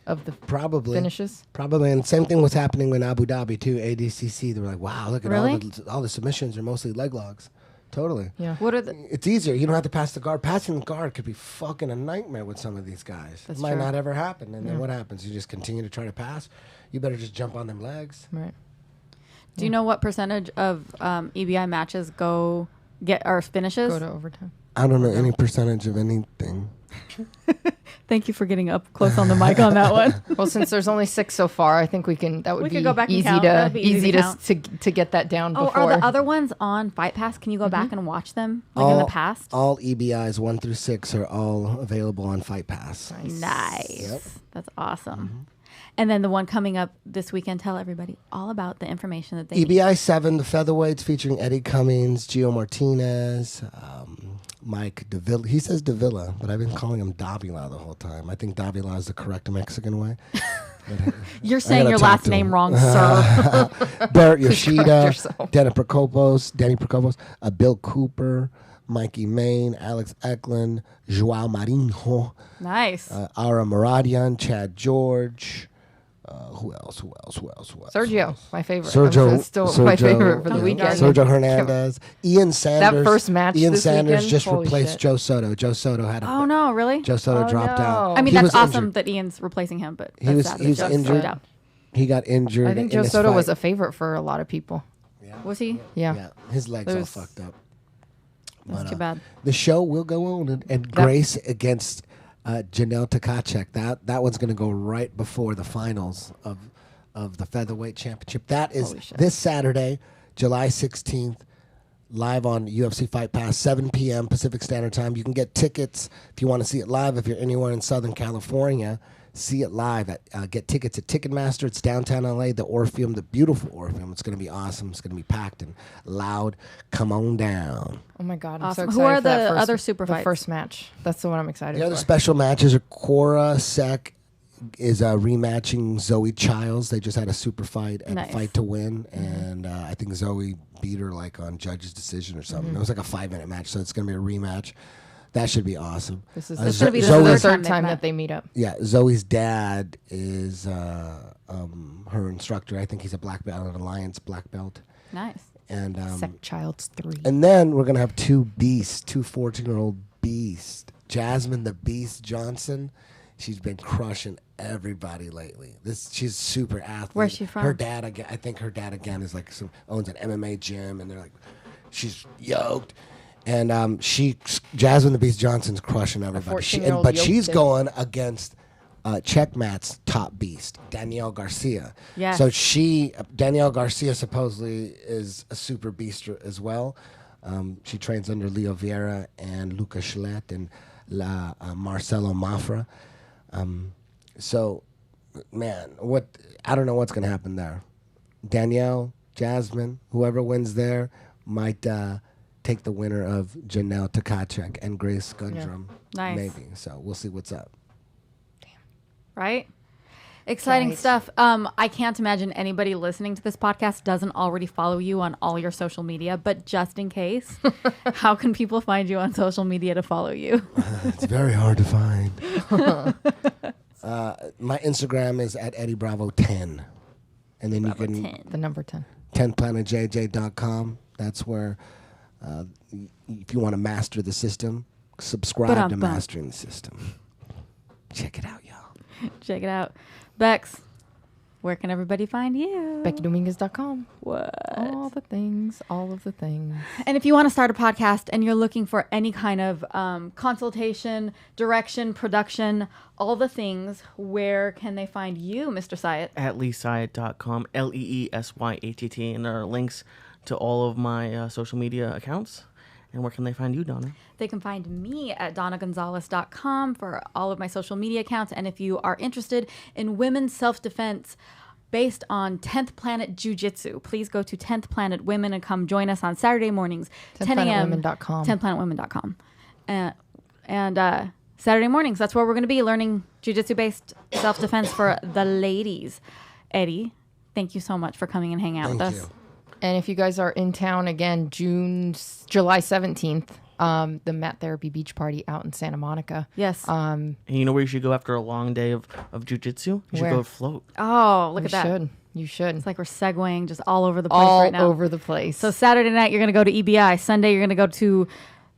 of the finishes. Probably, and same thing was happening in Abu Dhabi too. ADCC, they were like, "Wow, look at Really? all the submissions are mostly leg locks." Totally. Yeah. What are the? It's easier. You don't have to pass the guard. Passing the guard could be fucking a nightmare with some of these guys. That's it might true. not ever happen. And then what happens? You just continue to try to pass. You better just jump on them legs. Right. Do you know what percentage of EBI matches get or finishes? Go to overtime. I don't know any percentage of anything. Thank you for getting up close on the mic on that one. Well, since there's only 6 so far, I think we can. That would We be could go back and easy count. That'd be easy to to get that down. Oh, before. are the other ones on Fight Pass? Can you go back and watch them like in the past? All EBIs 1 through 6 are all available on Fight Pass. Nice. Yep. That's awesome. And then the one coming up this weekend, tell everybody all about the information that they need. EBI 7, the featherweights featuring Eddie Cummings, Gio Martinez, Mike Davila. He says Davila, but I've been calling him Davila the whole time. I think Davila is the correct Mexican way. You're saying gotta your talk last to name him. wrong, sir. Bert Correct Yoshida, yourself. Danny Procopos, Bill Cooper, Mikey Main, Alex Eklund, Joao Marinho, Nice. Ara Maradian, Chad George. Who else? Sergio, my favorite. Sergio, That's still my favorite for the Yeah. weekend. Sergio Hernandez, Ian Sanders. first match Ian this Sanders weekend? just Holy replaced shit. Joe Soto. Joe Soto had a. Oh no, really? Joe Soto Oh, dropped no. out. I mean, He that's was awesome injured. that Ian's replacing him, but He that's was- sad he that was Joe injured. slipped out. He got injured. I think in Joe his Soto fight. was a favorite for a lot of people. Was he? Yeah. His legs all There's- fucked up. That's But, too bad. The show will go on, and Grace against Janelle Tkachuk. That one's going to go right before the finals of the featherweight championship. That is Holy shit. this Saturday, July 16th, live on UFC Fight Pass, 7 p.m. Pacific Standard Time. You can get tickets if you want to see it live. If you're anywhere in Southern California, see it live. Get tickets at Ticketmaster. It's downtown LA, the Orpheum, the beautiful Orpheum. It's going to be awesome. It's going to be packed and loud. Come on down. Oh my god, I'm so Awesome. excited Who are for that the first, other super the fights? first match. That's the one I'm excited The other for. special matches are Cora Sek is rematching Zoe Childs. They just had a super fight at Nice. Fight to Win, and I think Zoe beat her like on judge's decision or something. It was like a 5-minute match, so it's going to be a rematch. That should be awesome. This is This the gonna be the Zoe's third third time time they've that they meet up. Yeah, Zoe's dad is her instructor. I think he's a black belt, an Alliance black belt. Nice. And Sec Child's 3. and then we're going to have two beasts, two 14-year-old beasts. Jasmine the Beast Johnson. She's been crushing everybody lately. She's super athlete. Where's she from? Her dad, again, I think her dad again is like owns an MMA gym, and they're like, she's yoked, and Jasmine the Beast Johnson's crushing everybody. 14-year-old But she's yoked going against Checkmat's top beast, Danielle Garcia. Yes. So Danielle Garcia supposedly is a super beast as well. She trains under Leo Vieira and Luca Schlet and Marcelo Mafra. So, man, I don't know what's going to happen there. Danielle, Jasmine, whoever wins there might take the winner of Janelle Tkachuk and Grace Gundrum. Nice. Maybe. So we'll see what's up. Right? Exciting Right. stuff. I can't imagine anybody listening to this podcast doesn't already follow you on all your social media, but just in case, how can people find you on social media to follow you? It's very hard to find. My Instagram is at Eddie Bravo 10. And then you can 10. The number 10. 10planetjj.com. That's where, if you want to master the system, subscribe to Ba-dum-bum. Mastering the System. Check it out, y'all. Check it out. Bex, where can everybody find you? BeckyDominguez.com. What? All the things. All of the things. And if you want to start a podcast and you're looking for any kind of consultation, direction, production, all the things, where can they find you, Mr. Syed? At leesyatt.com, LeeSyatt, and there are links to all of my social media accounts. And where can they find you, Donna? They can find me at donnagonzalez.com for all of my social media accounts. And if you are interested in women's self-defense based on 10th Planet Jiu-Jitsu, please go to 10th Planet Women and come join us on Saturday mornings, 10 a.m. 10thplanetwomen.com. 10thplanetwomen.com. And Saturday mornings, that's where we're going to be learning jiu-jitsu based self-defense for the ladies. Eddie, thank you so much for coming and hanging out with us. Thank you. And if you guys are in town again, July 17th, the Mat Therapy Beach Party out in Santa Monica. Yes. And you know where you should go after a long day of jiu-jitsu? You should Where? go float. Oh, look You at that. should. You should. It's like we're segueing just all over the place All right now. over the place. So Saturday night, you're going to go to EBI. Sunday, you're going to go to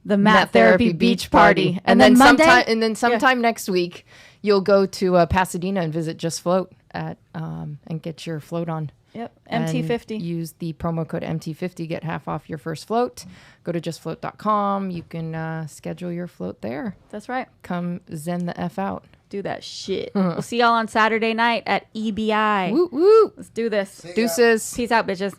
the Mat Therapy Beach Party. And then Monday, sometime next week, you'll go to Pasadena and visit Just Float at and get your float on. Yep, And MT50. Use the promo code MT50, get half off your first float. Go to justfloat.com. You can schedule your float there. That's right. Come zen the F out. Do that shit. We'll see y'all on Saturday night at EBI. Woo woo. Let's do this. Deuces. Peace out, bitches.